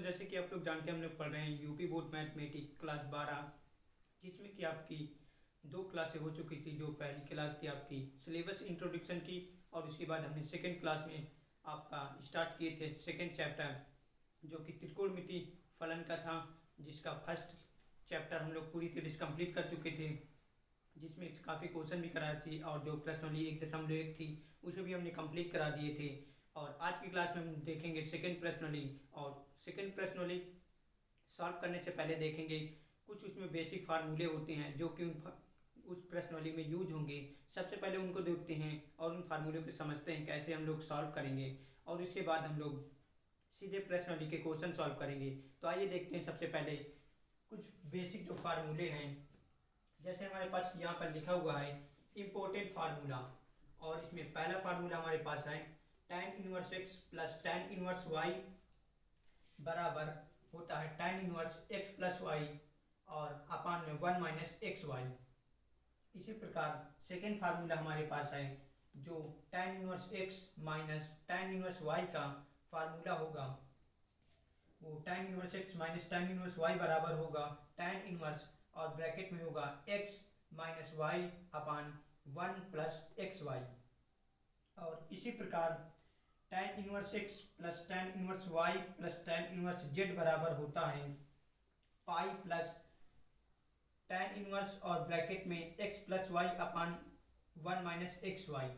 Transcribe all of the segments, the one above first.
दोस्तों, जैसे कि आप लोग जानते हैं हम लोग पढ़ रहे हैं यूपी बोर्ड मैथमेटिक्स क्लास 12, जिसमें कि आपकी दो क्लासें हो चुकी थी। जो पहली क्लास थी आपकी सिलेबस इंट्रोडक्शन की, और उसके बाद हमने सेकंड क्लास में आपका स्टार्ट किए थे सेकंड चैप्टर, जो कि त्रिकोणमिति फलन का था, जिसका फर्स्ट चैप्टर हम लोग पूरी तरह से कंप्लीट कर चुके थे, जिसमें काफ़ी क्वेश्चन भी कराए थे, और जो प्रश्नावली 1.1 थी उसे भी हमने कंप्लीट करा दिए थे। और आज की क्लास में हम देखेंगे सेकंड प्रश्नावली, और सेकंड प्रश्नावली सॉल्व करने से पहले देखेंगे कुछ उसमें बेसिक फार्मूले होते हैं जो कि उस प्रश्नावली में यूज होंगे। सबसे पहले उनको देखते हैं और उन फार्मूलों को समझते हैं कैसे हम लोग सॉल्व करेंगे, और उसके बाद हम लोग सीधे प्रश्नावली के क्वेश्चन सॉल्व करेंगे। तो आइए देखते हैं सबसे पहले कुछ बेसिक जो फार्मूले हैं। जैसे हमारे पास यहाँ पर लिखा हुआ है इम्पोर्टेंट फार्मूला, और इसमें पहला फार्मूला हमारे पास है tan inverse x plus tan inverse y बराबर होता है tan inverse x plus Y और अपान में 1 माइनस एक्स वाई। इसी प्रकार सेकेंड फार्मूला हमारे पास है जो tan inverse x minus tan inverse y का फार्मूला होगा, वो tan inverse x minus tan inverse y बराबर होगा tan इनवर्स और ब्रैकेट में होगा x माइनस वाई अपान 1 प्लस एक्स वाई। और इसी प्रकार tan inverse x plus tan inverse y plus tan inverse z बराबर होता है पाई प्लस tan इनवर्स और ब्रैकेट में x प्लस वाई अपान 1 माइनस एक्स वाई।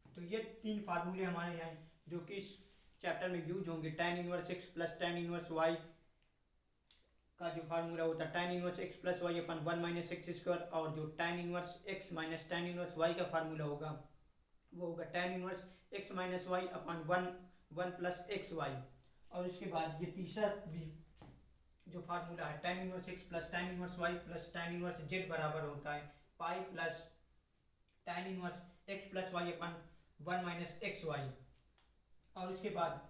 तो ये तीन फार्मूले हमारे हैं जो कि इस चैप्टर में यूज होंगे। tan inverse x plus tan inverse y का जो फार्मूला होता है tan inverse x plus y upon 1 minus x square, और जो tan inverse x minus tan inverse y का फार्मूला होगा वो होगा tan inverse x minus y upon 1 plus x y. और उसके बाद ये तीसरा भी जो फार्मूला है tan inverse x plus tan inverse y plus tan inverse z बराबर होता है pi plus tan inverse x plus y upon 1 minus x y. और उसके बाद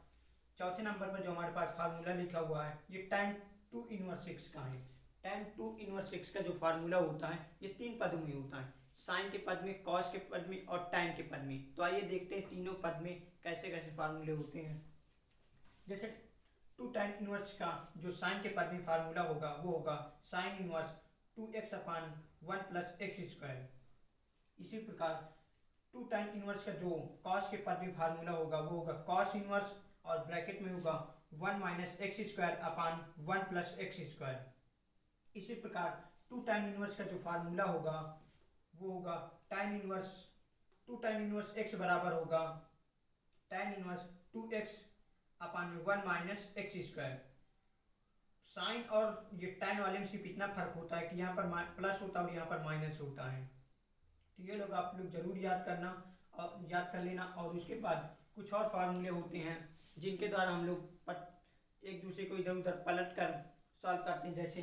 चौथे नंबर पर जो हमारे पास फार्मूला लिखा हुआ है ये tan 2 इनवर्स x का है। tan 2 इनवर्स x का जो फार्मूला होता है ये तीन पदों में होता है, साइन के पद में, कॉस के पद में और tan के पद में। तो आइए देखते हैं तीनों पद में कैसे कैसे फार्मूले होते हैं। जैसे 2 tan इनवर्स का जो साइन के पद में फार्मूला होगा वो होगा साइन इनवर्स 2x अपान 1 प्लस एक्स स्क्वायर। इसी प्रकार 2 tan इनवर्स का जो कॉस के पद में फार्मूला होगा वो होगा कॉस इनवर्स और ब्रैकेट में होगा 1 minus x square upon 1 plus x square. इसी प्रकार 2 tan इनवर्स का जो फार्मूला होगा वो होगा tan inverse 2 tan inverse x बराबर होगा tan इनवर्स 2x अपान में 1 माइनस एक्स स्क्वायर। साइन और ये tan वाले में सिर्फ इतना फर्क होता है कि यहाँ पर प्लस होता है और यहाँ पर माइनस होता है। तो ये लोग आप लोग जरूर याद करना और याद कर लेना। और उसके बाद कुछ और फार्मूले होते हैं जिनके द्वारा हम लोग एक दूसरे को इधर उधर पलट कर सॉल्व करते हैं। जैसे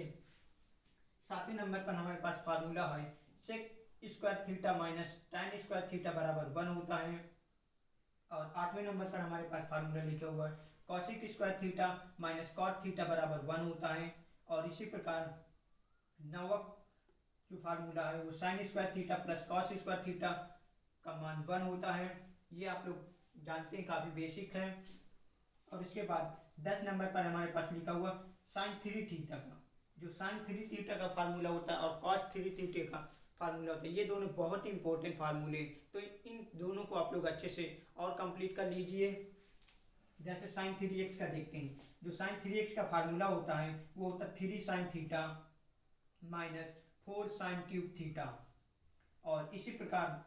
7वें नंबर पर हमारे पास फार्मूला है sec square theta minus tan square theta बराबर 1 होता है। और 8वें नंबर पर हमारे पास फार्मूला लिखा हुआ है cosec square theta minus cot theta बराबर 1 होता है। और इसी प्रकार 9वां जो फार्मूला है वो sine square theta plus cos square theta का मान 1 होता है। ये आप लोग जानते हैं, काफ़ी बेसिक है। और इसके बाद 10 नंबर पर हमारे पास लिखा हुआ साइन 3 थीटा का जो साइन 3 थीटा का फार्मूला होता है और कॉस 3 थीटा का फार्मूला होता है। ये दोनों बहुत ही इंपॉर्टेंट फार्मूले, तो इन दोनों को आप लोग अच्छे से और कंप्लीट कर लीजिए। जैसे साइन 3x का देखते हैं, जो साइन 3x का फार्मूला होता है वो होता है 3 sine theta minus 4 sine cube theta. और इसी प्रकार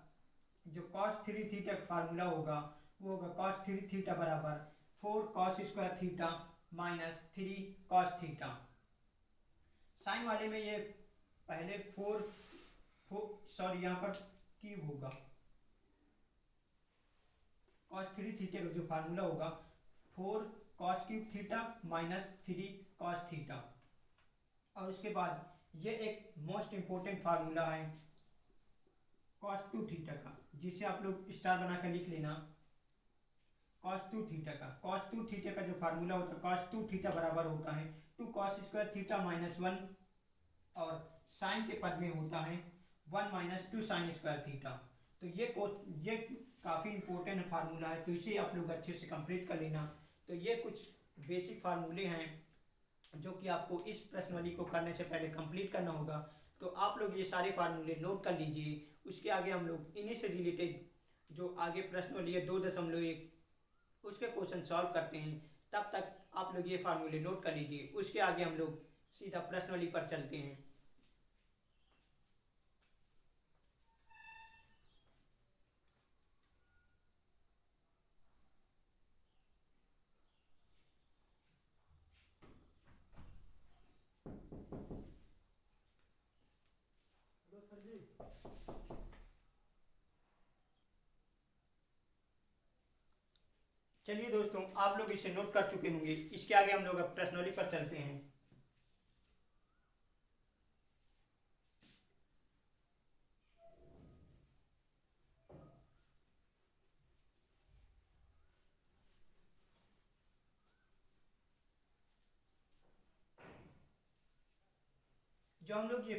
जो कॉस 3 थीटा का फार्मूला होगा वो होगा कॉस 3 थीटा बराबर 4 cos square theta minus 3 cos theta. Sine वाले में ये पहले 4 सॉरी यहाँ पर क्यूब होगा, कॉस 3 थीटा का जो फार्मूला होगा 4 cos cube theta minus 3 cos theta. और उसके बाद ये एक मोस्ट इंपोर्टेंट फार्मूला है कॉस 2 थीटा का, जिसे आप लोग स्टार बनाकर लिख लेना। कॉस 2 थीटा का जो फार्मूला होता है कॉस 2 थीटा बराबर होता है 2 कॉस स्क्वायर थीटा माइनस 1, और साइन के पद में होता है 1 माइनस 2 साइन स्क्वायर थीटा। तो ये काफ़ी इंपॉर्टेंट फार्मूला है, तो इसे आप लोग अच्छे से कंप्लीट कर लेना। तो ये कुछ बेसिक फार्मूले हैं जो कि आपको इस प्रश्नावली को करने से पहले कंप्लीट करना होगा। तो आप लोग ये सारे फार्मूले नोट कर लीजिए। उसके आगे हम लोग इन्हीं से रिलेटेड जो आगे प्रश्नावली है 2.1 उसके क्वेश्चन सॉल्व करते हैं। तब तक आप लोग ये फार्मूले नोट कर लीजिए। उसके आगे हम लोग सीधा प्रश्नावली पर चलते हैं। चलिए दोस्तों, आप लोग इसे नोट कर चुके होंगे। इसके आगे हम लोग अब प्रश्नावली पर चलते हैं। जो हम लोग ये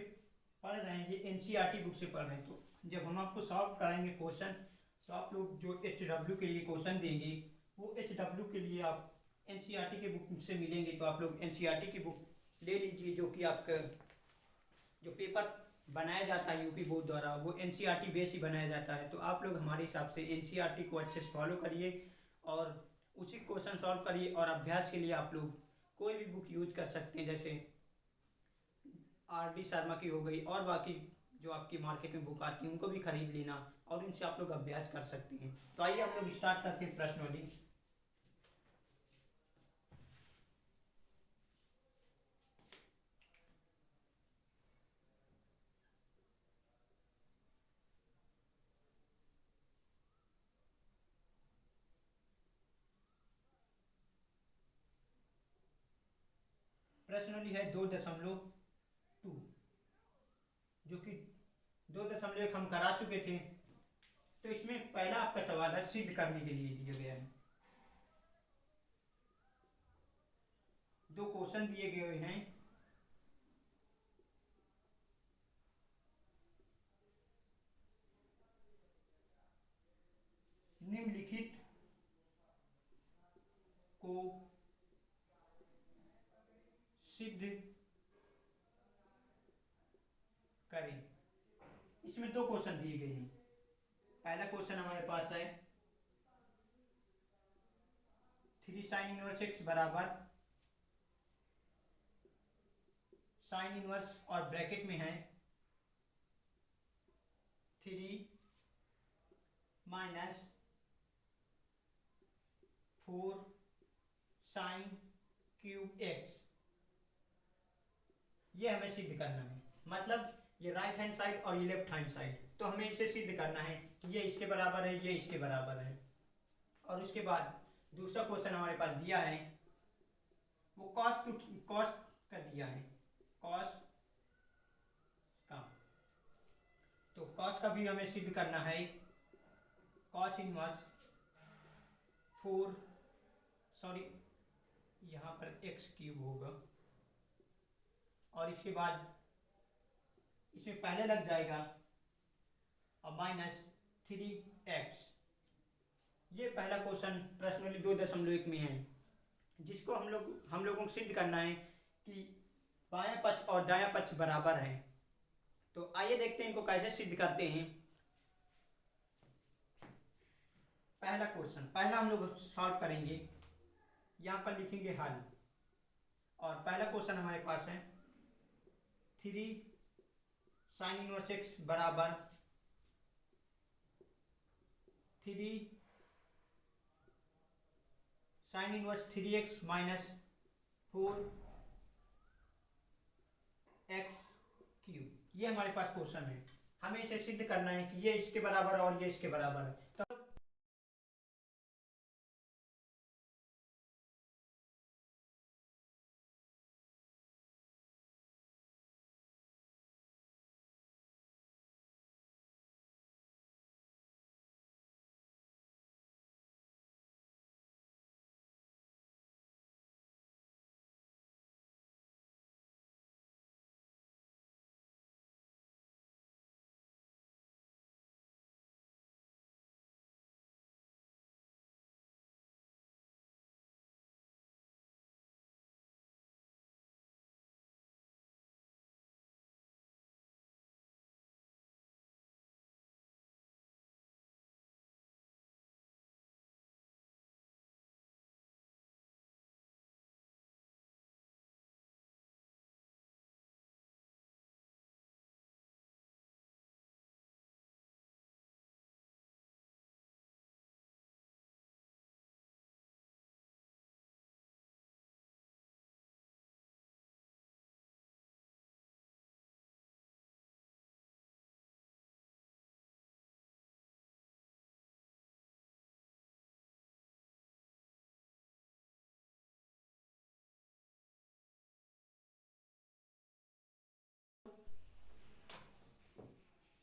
पढ़ रहे हैं ये एनसीईआरटी बुक से पढ़ रहे हैं। तो जब हम आपको सॉल्व कराएंगे क्वेश्चन, तो आप लोग जो एचडब्ल्यू के लिए क्वेश्चन देंगे वो एचडब्ल्यू के लिए आप एनसीईआरटी के बुक से मिलेंगे। तो आप लोग एनसीईआरटी की बुक ले लीजिए। जो कि आपका जो पेपर बनाया जाता है यूपी बोर्ड द्वारा वो एनसीईआरटी बेस ही बनाया जाता है। तो आप लोग हमारे हिसाब से एनसीईआरटी को अच्छे से फॉलो करिए और उसी क्वेश्चन सॉल्व करिए। और अभ्यास के लिए आप लोग कोई भी बुक यूज कर सकते हैं, जैसे आर डी शर्मा की हो गई और बाकी जो आपकी मार्केट में बुक आती है उनको भी खरीद लेना और उनसे आप लोग अभ्यास कर सकते हैं। तो आइए हम लोग स्टार्ट करते हैं प्रश्नावली। प्रश्नावली है 2.2, जो कि 2.1 हम करा चुके थे। तो इसमें पहला आपका सवाल है सिद्ध करने के लिए दिया गया है। दो क्वेश्चन दिए गए हैं। निम्नलिखित को सिद्ध करें। इसमें दो क्वेश्चन दिए गए हैं। पहला क्वेश्चन हमारे पास है 3 साइन इनवर्स एक्स बराबर साइन इनवर्स और ब्रैकेट में है 3 माइनस 4 साइन क्यूब एक्स। ये हमें सिद्ध करना है। मतलब ये राइट हैंड साइड और ये लेफ्ट हैंड साइड, तो हमें इसे सिद्ध करना है कि ये इसके बराबर है, ये इसके बराबर है। और उसके बाद दूसरा क्वेश्चन हमारे पास दिया है वो कॉस का दिया है, कॉस का। तो कॉस का भी हमें सिद्ध करना है। कॉस इनवर्स 4, सॉरी यहाँ पर एक्स क्यूब होगा और इसके बाद इसमें पहले लग जाएगा और माइनस 3x। ये पहला क्वेश्चन प्रश्नावली 2.1 में है, जिसको हम लोगों को सिद्ध करना है कि बायां पक्ष और दायां पक्ष बराबर है। तो आइए देखते हैं इनको कैसे सिद्ध करते हैं। पहला क्वेश्चन पहला हम लोग सॉल्व करेंगे। यहाँ पर लिखेंगे हल। और पहला क्वेश्चन हमारे पास है 3 साइन इनवर्स एक्स बराबर 3 sine inverse 3x minus 4x cube. ये हमारे पास क्वेश्चन है। हमें इसे सिद्ध करना है कि ये इसके बराबर और ये इसके बराबर है।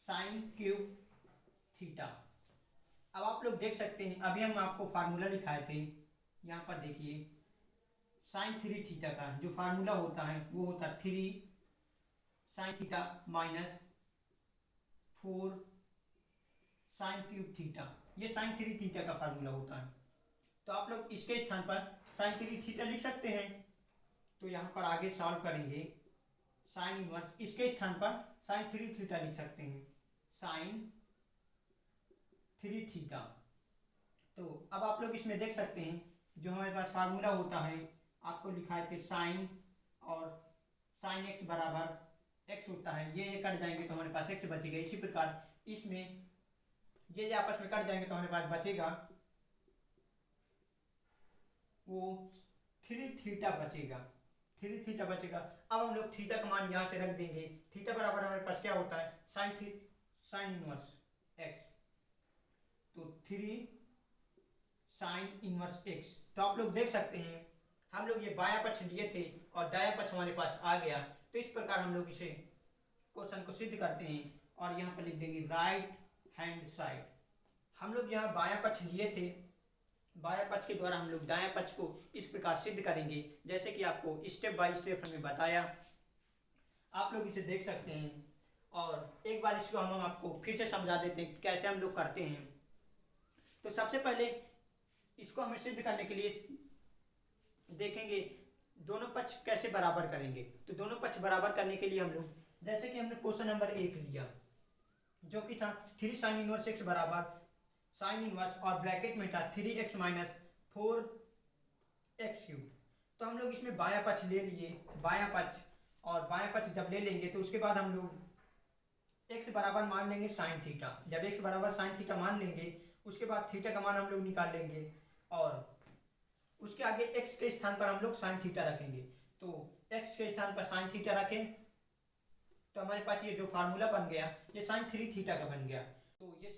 Sine cube theta. अब आप लोग देख सकते हैं, अभी हम आपको फार्मूला लिखाए थे, यहाँ पर देखिए साइन थ्री थीटा का जो फार्मूला होता है वो होता है 3 sine theta minus 4 sine cube theta. ये साइन थ्री थीटा का फार्मूला होता है। तो आप लोग इसके स्थान पर साइन थ्री थीटा लिख सकते हैं। तो यहाँ पर आगे सॉल्व करेंगे, साइन इनवर्स इसके स्थान पर साइन थ्री थीटा लिख सकते हैं, साइन थ्री थीटा। तो अब आप लोग इसमें देख सकते हैं जो हमारे पास फार्मूला होता है, आपको लिखाए थे साइन और साइन एक्स बराबर एक्स होता है, ये कट जाएंगे तो हमारे पास एक्स बचेगा। इसी प्रकार इसमें ये आपस में कट जाएंगे तो हमारे पास बचेगा वो थ्री थीटा बचेगा, थ्री थीटा बचेगा। अब हम लोग थीटा का मान यहाँ से रख देंगे, थीटा बराबर हमारे पास क्या होता है साइन इनवर्स एक्स, तो 3 साइन इनवर्स एक्स। तो आप लोग देख सकते हैं हम लोग ये बायां पक्ष लिए थे और दायां पक्ष हमारे पास आ गया। तो इस प्रकार हम लोग इसे क्वेश्चन को सिद्ध करते हैं और यहाँ पर लिख देंगे राइट हैंड साइड। हम लोग यहाँ बायां पक्ष लिए थे, बायां पक्ष के द्वारा हम लोग दायां पक्ष को इस प्रकार सिद्ध करेंगे जैसे कि आपको स्टेप बाय स्टेप हमें बताया। आप लोग इसे देख सकते हैं और एक बार इसको हम आपको फिर से समझा देते हैं कैसे हम लोग करते हैं। तो सबसे पहले इसको हमें सिद्ध करने के लिए देखेंगे दोनों पक्ष कैसे बराबर करेंगे। तो दोनों पक्ष बराबर करने के लिए हम लोग जैसे कि हमने क्वेश्चन नंबर 1 लिया जो कि था 3 साइन इनवर्स एक्स बराबर साइन इनवर्स और ब्रैकेट में था 3x माइनस 4x क्यूब। तो हम लोग इसमें बायां पक्ष ले लिए, बायां पक्ष, और बायां पक्ष जब ले लेंगे तो उसके बाद हम लोग x बराबर मान लेंगे साइन थीटा। जब x बराबर साइन थीटा मान लेंगे उसके बाद थीटा का मान हम लोग निकाल लेंगे और उसके आगे x के स्थान पर हम लोग साइन थीटा रखेंगे। तो x के स्थान पर साइन थीटा रखें तो हमारे पास ये जो फार्मूला बन गया ये साइन थ्री थीटा का बन गया। तो ये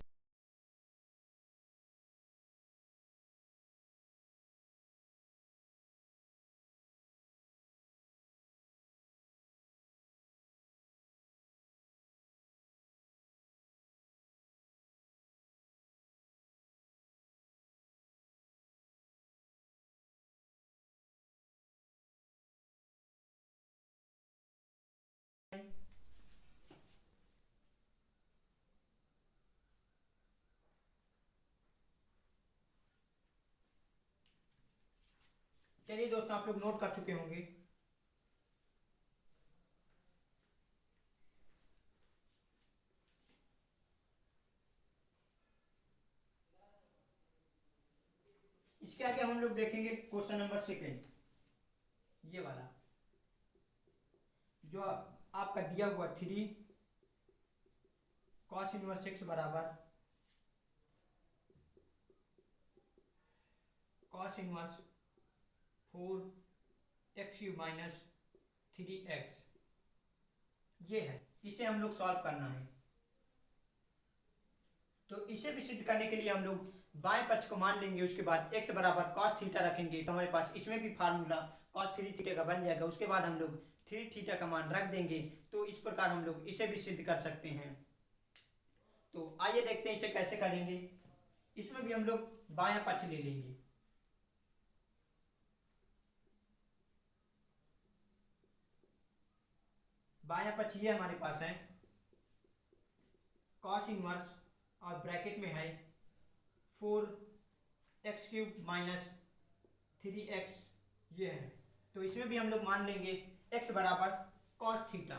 चलिए दोस्तों आप लोग नोट कर चुके होंगे। इसके आगे हम लोग देखेंगे क्वेश्चन नंबर 2, ये वाला जो आपका दिया हुआ 3 कॉस इनवर्स एक्स बराबर cos inverse 4x cube minus 3x, ये है, इसे हम लोग सॉल्व करना है। तो इसे भी सिद्ध करने के लिए हम लोग बाएं पक्ष को मान लेंगे, उसके बाद x बराबर कॉस थीटा रखेंगे तो हमारे पास इसमें भी फार्मूला कॉस थ्री थीटा का बन जाएगा। उसके बाद हम लोग थ्री थीटा का मान रख देंगे। तो इस प्रकार हम लोग इसे भी सिद्ध कर सकते हैं। तो आइए देखते हैं इसे कैसे करेंगे। इसमें भी हम लोग बायां पक्ष ले लेंगे, बायां पक्ष ये हमारे पास है कॉस इनवर्स और ब्रैकेट में है 4x क्यूब माइनस 3x, ये है। तो इसमें भी हम लोग मान लेंगे x बराबर कॉस थीटा,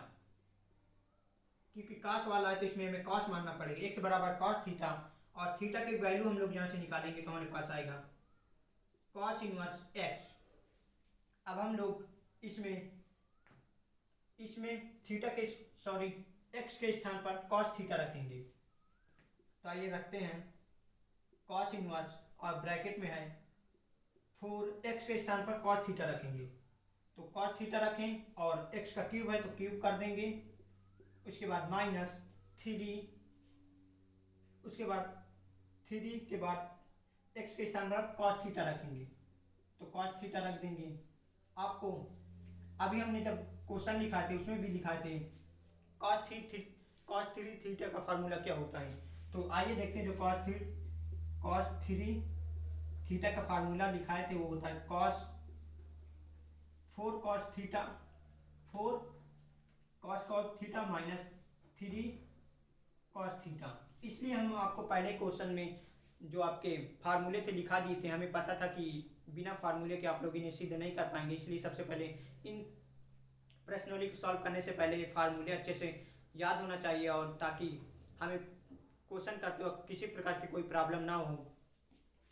क्योंकि कॉस वाला है तो इसमें हमें कॉस मानना पड़ेगा। x बराबर कॉस थीटा और थीटा की वैल्यू हम लोग यहाँ से निकालेंगे तो हमारे पास आएगा कॉस इनवर्स x। अब हम लोग इसमें थीटा के x के स्थान पर कॉस थीटा रखेंगे। तो आइए रखते हैं कॉस इनवर्स और ब्रैकेट में है 4x के स्थान पर कॉस थीटा रखेंगे। तो कॉस थीटा रखें और x का क्यूब है तो क्यूब कर देंगे, उसके बाद माइनस 3, उसके बाद 3 के बाद x के स्थान पर कॉस थीटा रखेंगे तो कॉस थीटा रख देंगे। आपको अभी हमने जब क्वेश्चन लिखा थे उसमें भी लिखा थे कॉस कॉस थ्री थीटा का फार्मूला क्या होता है। तो आइए देखते हैं जो कॉस थ्री थीटा का फार्मूला लिखाए थे वो होता है four cos theta minus three cos theta. इसलिए हम आपको पहले क्वेश्चन में जो आपके फार्मूले थे लिखा दिए थे, हमें पता था कि बिना फार्मूले के आप लोग इन्हें सिद्ध नहीं कर पाएंगे, इसलिए सबसे पहले इन प्रश्नों को सॉल्व करने से पहले फार्मूले अच्छे से याद होना चाहिए, और ताकि हमें क्वेश्चन करते वक्त किसी प्रकार की कोई प्रॉब्लम ना हो।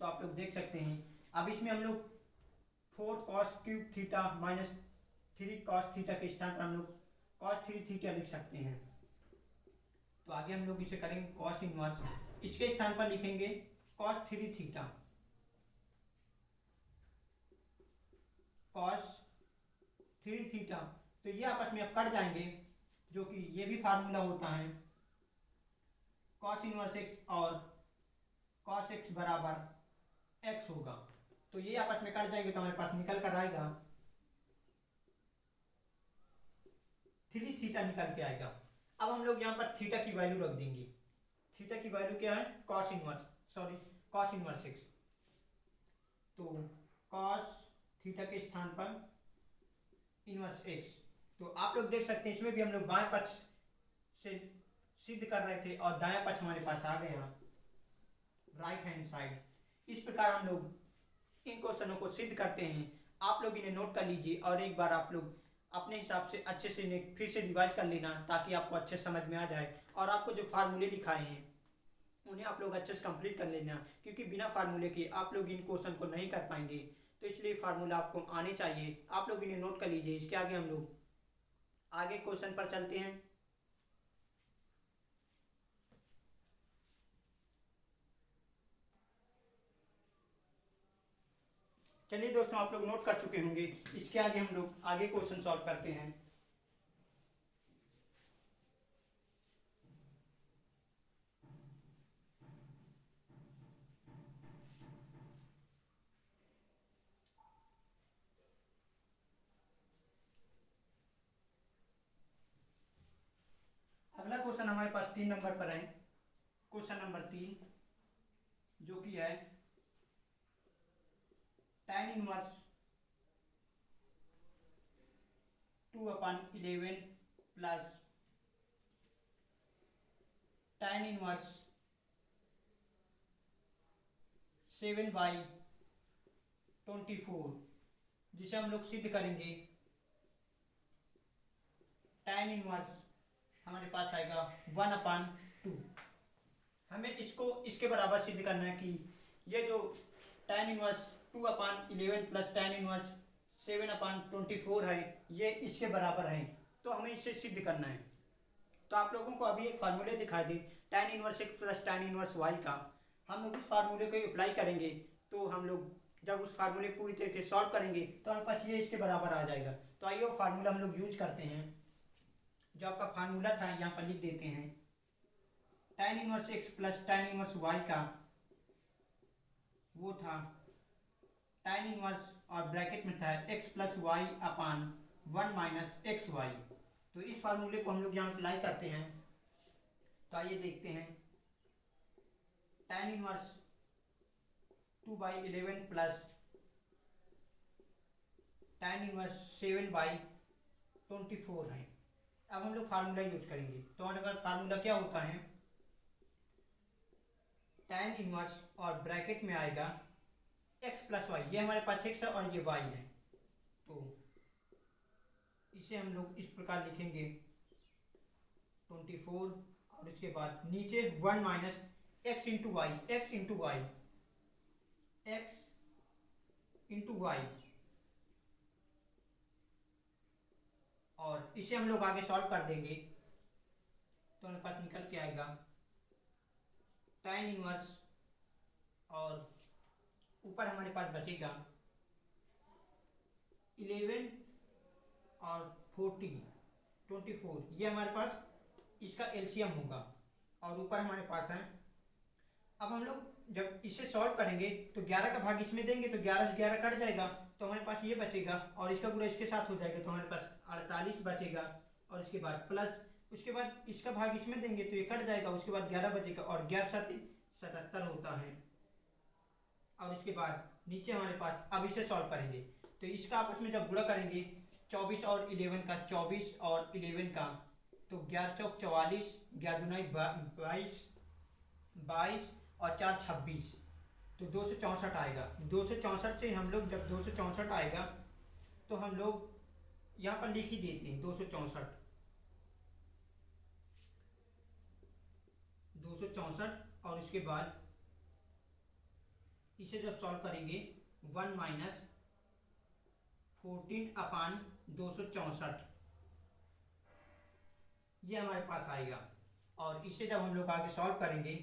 तो आप लोग देख सकते हैं अब इसमें हम लोग four cos cube theta minus three cos theta के स्थान पर हम लोग कॉस थ्री थीटा लिख सकते हैं। तो आगे हम लोग इसे करेंगे कॉस इनवर्स, इसके स्थान पर लिखेंगे cos three theta, cos three theta. तो ये आपस में अब कट जाएंगे, जो कि ये भी फार्मूला होता है कॉस इनवर्स एक्स और कॉस एक्स बराबर एक्स होगा। तो ये आपस में कट जाएंगे तो हमारे पास निकल कर आएगा थ्री थीटा निकल के आएगा। अब हम लोग यहाँ पर थीटा की वैल्यू रख देंगे। थीटा की वैल्यू क्या है, कॉस इनवर्स एक्स। तो कॉस थीटा के स्थान पर इनवर्स एक्स। तो आप लोग देख सकते हैं इसमें भी हम लोग बाएं पक्ष से सिद्ध कर रहे थे और दायां पक्ष हमारे पास आ गया राइट हैंड साइड। इस प्रकार हम लोग इन क्वेश्चनों को सिद्ध करते हैं। आप लोग इन्हें नोट कर लीजिए और एक बार आप लोग अपने हिसाब से अच्छे से इन्हें फिर से रिवाइज कर लेना, ताकि आपको अच्छे समझ में आ जाए। और आपको जो फार्मूले लिखाए हैं उन्हें आप लोग अच्छे से कंप्लीट कर लेना, क्योंकि बिना फार्मूले के आप लोग इन क्वेश्चन को नहीं कर पाएंगे। तो इसलिए फार्मूला आपको आने चाहिए, आप लोग इन्हें नोट कर लीजिए। इसके आगे हम लोग आगे क्वेश्चन पर चलते हैं। चलिए दोस्तों, आप लोग नोट कर चुके होंगे। इसके आगे हम लोग आगे क्वेश्चन सॉल्व करते हैं। अगला क्वेश्चन हमारे पास 3 नंबर पर है। क्वेश्चन नंबर 3 जो कि है tan inverse 2/11 plus tan inverse 7/24, जिसे हम लोग सिद्ध करेंगे। tan इनवर्स हमारे पास आएगा 1/2। हमें इसको इसके बराबर सिद्ध करना है कि ये जो tan inverse 2/11 plus tan inverse 7/24 है, ये इसके बराबर है। तो हमें इसे सिद्ध करना है। तो आप लोगों को अभी एक फार्मूले दिखाई दी tan inverse x plus tan inverse y का। हम लोग उस फार्मूले को अप्लाई करेंगे। तो हम लोग जब उस फार्मूले पूरी तरीके से सॉल्व करेंगे तो हमारे पास ये इसके बराबर आ जाएगा। तो आइए वो फार्मूला हम लोग यूज करते हैं। जो आपका फार्मूला था यहाँ पर लिख देते हैं। tan inverse x plus tan inverse y का वो था tan इनवर्स और ब्रैकेट में था x प्लस वाई अपान 1 माइनस एक्स वाई। तो इस फार्मूले को हम लोग यहाँ अप्लाई करते हैं। तो आइए देखते हैं। tan inverse 2/11 plus tan inverse 7/24 है। अब हम लोग फार्मूला यूज करेंगे। तो हमारे पास फार्मूला क्या होता है, tan इनवर्स और ब्रैकेट में आएगा x प्लस वाई। ये हमारे पास x है और ये y है। तो इसे हम लोग इस प्रकार लिखेंगे 24, और इसके बाद नीचे 1 minus x into y, x into y. और इसे हम लोग आगे सॉल्व कर देंगे तो हमारे पास निकल के आएगा tan इनवर्स, और ऊपर हमारे पास बचेगा 11 और 40 24। ये हमारे पास इसका एलसीएम होगा, और ऊपर हमारे पास है। अब हम लोग जब इसे सॉल्व करेंगे तो 11 का भाग इसमें देंगे तो 11 से 11 कट जाएगा, तो हमारे पास ये बचेगा, और इसका गुणा इसके साथ हो जाएगा तो हमारे पास 48 बचेगा। और इसके बाद प्लस उसके बाद इसका भाग इसमें देंगे तो ये कट जाएगा, उसके बाद 11 बचेगा और 11×7 = 77 होता है। और इसके बाद नीचे हमारे पास, अब इसे सॉल्व करेंगे तो इसका आपस में जब गुणा करेंगे 24 और 11 का, 24 और 11 का, तो 11 चौक 44, 11 दूना 22, 22 और 4 26, तो 264 आएगा। 264 से हम लोग जब 264 आएगा तो हम लोग यहाँ पर लिख ही देते हैं 264, 264 और उसके बाद इसे जब सॉल्व करेंगे 1 - 14/264 ये हमारे पास आएगा। और इसे जब हम लोग आगे सॉल्व करेंगे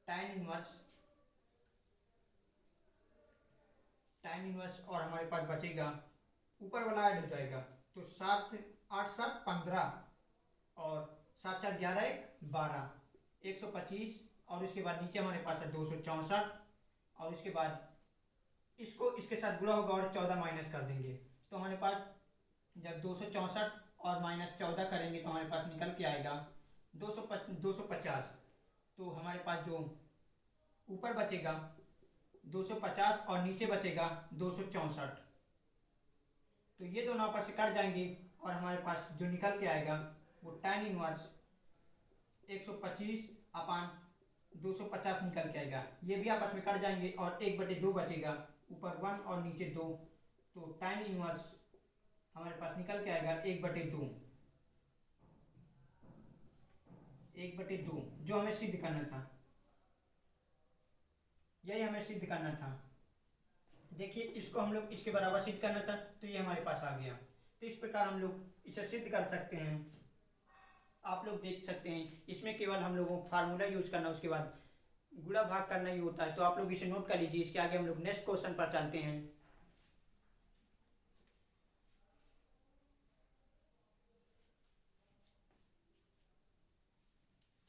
tan इनवर्स और हमारे पास बचेगा, ऊपर वाला ऐड हो जाएगा तो 7 8 7 15 और 7 4 11 1 12, 125 और उसके बाद नीचे हमारे पास है 264 और उसके बाद इसको इसके साथ गुणा होगा और 14 माइनस कर देंगे तो हमारे पास जब 264 और -14 करेंगे तो हमारे पास निकल के आएगा 250। तो हमारे पास जो ऊपर बचेगा 250 और नीचे बचेगा 264, तो ये दोनों आपस से कट जाएंगे और हमारे पास जो निकल के आएगा वो tan इनवर्स 125/250 निकल के आएगा। ये भी आपस में कट जाएंगे और 1/2 बचेगा, ऊपर 1 और नीचे 2, तो tan इनवर्स हमारे पास निकल के आएगा 1/2, 1/2 जो हमें सिद्ध करना था, यही हमें सिद्ध करना था। देखिए इसको हम लोग इसके बराबर सिद्ध करना था तो ये हमारे पास आ गया। तो इस प्रकार हम लोग इसे सिद्ध कर सकते हैं। आप लोग देख सकते हैं इसमें केवल हम लोगों को फार्मूला यूज करना, उसके बाद गुणा भाग करना ही होता है। तो आप लोग इसे नोट कर लीजिए। इसके आगे हम लोग नेक्स्ट क्वेश्चन पर चलते हैं।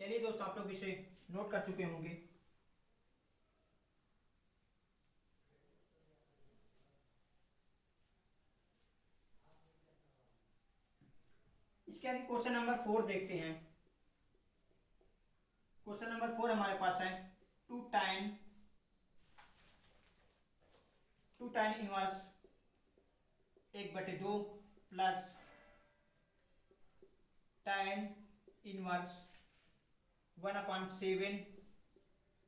चलिए दोस्तों, आप लोग इसे नोट कर चुके होंगे। इसके आगे क्वेश्चन नंबर 4 देखते हैं। क्वेश्चन नंबर 4 हमारे पास है 2 tan inverse 1/2 plus tan inverse 1/7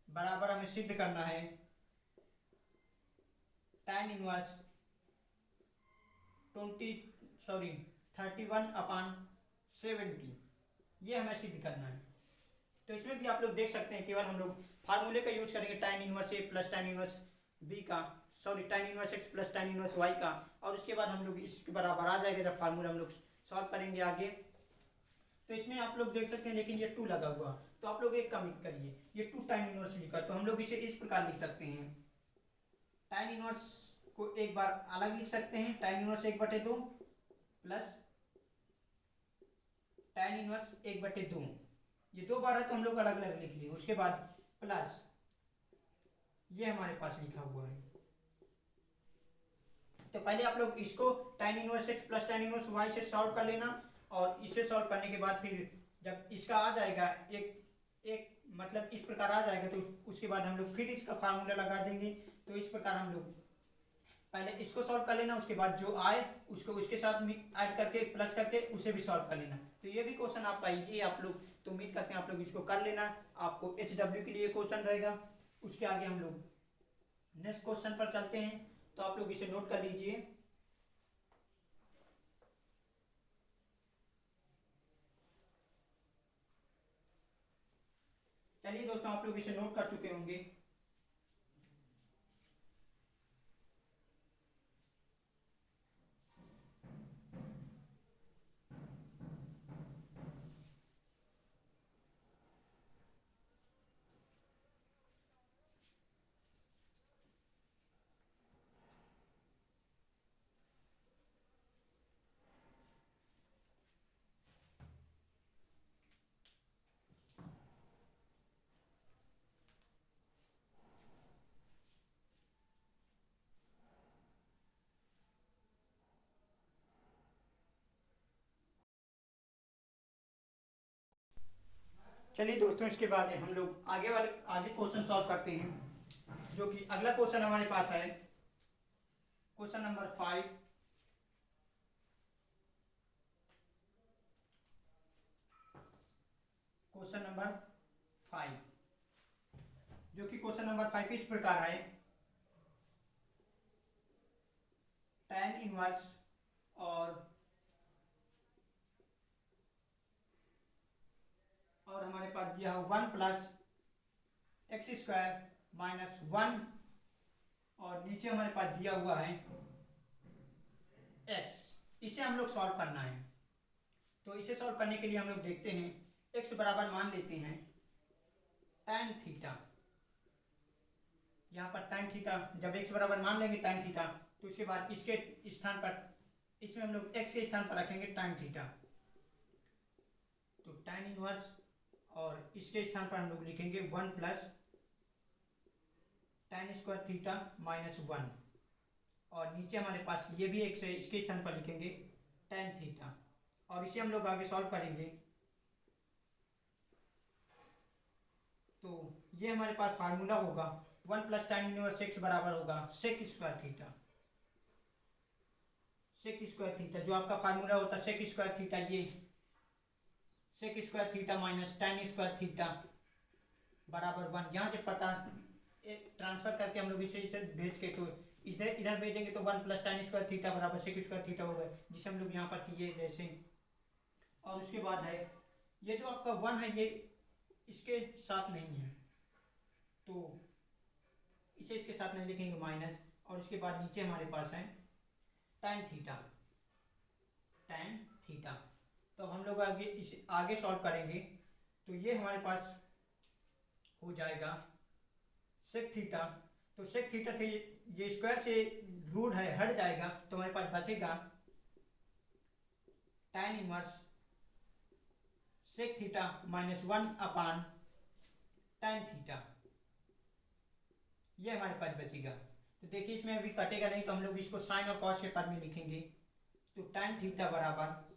बराबर हमें सिद्ध करना है tan इनवर्स 31/70, ये हमें सिद्ध करना है। तो इसमें भी आप लोग देख सकते हैं केवल हम लोग फार्मूले का यूज करेंगे, tan inverse A plus tan inverse B का, sorry tan inverse x plus tan inverse y का, और उसके बाद हम लोग इसके बराबर आ जाएगा जब फार्मूला हम लोग सॉल्व करेंगे आगे। तो इसमें आप लोग देख सकते हैं लेकिन ये 2 लगा हुआ, तो आप लोग एक कमिट करिए, ये 2 tan इनवर्स लिखा, तो हम लोग इसे इस प्रकार लिख सकते हैं। tan इनवर्स को एक बार अलग लिख सकते हैं, tan inverse 1/2 plus tan inverse 1/2, ये 2 बार है तो हम लोग अलग अलग लिख लिए। उसके बाद प्लस ये हमारे पास लिखा हुआ है। तो पहले आप लोग इसको tan inverse x plus tan inverse y से सॉल्व कर लेना, और इसे सॉल्व करने के बाद फिर जब इसका आ जाएगा एक मतलब इस प्रकार आ जाएगा तो उसके बाद हम लोग फिर इसका फार्मूला लगा देंगे। तो इस प्रकार हम लोग पहले इसको सॉल्व कर लेना, उसके बाद जो आए उसको उसके साथ ऐड करके प्लस करके उसे भी सॉल्व कर लेना। तो ये भी क्वेश्चन आपका इजी है, आप लोग तो उम्मीद करते हैं आप लोग इसको कर लेना। आपको HW के लिए क्वेश्चन रहेगा। उसके आगे हम लोग नेक्स्ट क्वेश्चन पर चलते हैं, तो आप लोग इसे नोट कर लीजिए। चलिए दोस्तों, आप लोग इसे नोट कर चुके होंगे। चलिए दोस्तों, इसके बाद हम लोग आगे क्वेश्चन सॉल्व करते हैं, जो कि अगला क्वेश्चन हमारे पास है क्वेश्चन नंबर 5। क्वेश्चन नंबर 5, जो कि क्वेश्चन नंबर 5 इस प्रकार है। tan इनवर्स और हमारे पास दिया है 1 प्लस एक्स स्क्वायर माइनस 1, और नीचे हमारे पास दिया हुआ है x। इसे हम लोग सॉल्व करना है। तो इसे सॉल्व करने के लिए हम लोग देखते हैं, x बराबर मान लेते हैं tan थीटा। यहाँ पर tan थीटा, जब x बराबर मान लेंगे tan थीटा, तो उसके बाद इसके स्थान पर, इसमें हम लोग x के स्थान पर रखेंगे tan थीटा। तो tan इनवर्स और इसके स्थान पर हम लोग लिखेंगे 1 plus tan square theta minus 1, और नीचे हमारे पास ये भी x है, इसके स्थान पर लिखेंगे tan थीटा, और इसे हम लोग आगे सॉल्व करेंगे। तो ये हमारे पास फार्मूला होगा 1 प्लस tan इनवर्स x बराबर होगा sec square theta. Sec square theta जो आपका फार्मूला होता है सेक स्क्वायर थीटा, ये sec square theta minus tan square theta बराबर 1। यहाँ से पता ट्रांसफर करके हम लोग इसे भेज के, तो इधर भेजेंगे तो 1 प्लस tan स्क्वायर थीटा बराबर सेक स्क्वायर थीटा होगा, जिसे हम लोग यहाँ पर किए जैसे। और उसके बाद है ये जो आपका 1 है, ये इसके साथ नहीं है, तो इसे इसके साथ नहीं लिखेंगे माइनस, और इसके बाद नीचे हमारे पास है tan थीटा। tan थीटा, तो हम लोग इसे आगे सॉल्व करेंगे। तो ये हमारे पास हो जाएगा सेक थीटा। तो सेक थीटा थे, ये स्क्वायर से रूट है हट जाएगा, तो हमारे पास बचेगा tan inverse sec theta minus 1 upon tan theta, ये हमारे पास बचेगा। तो देखिए इसमें अभी कटेगा नहीं, तो हम लोग इसको साइन और कॉस के पद में लिखेंगे। तो tan थीटा बराबर,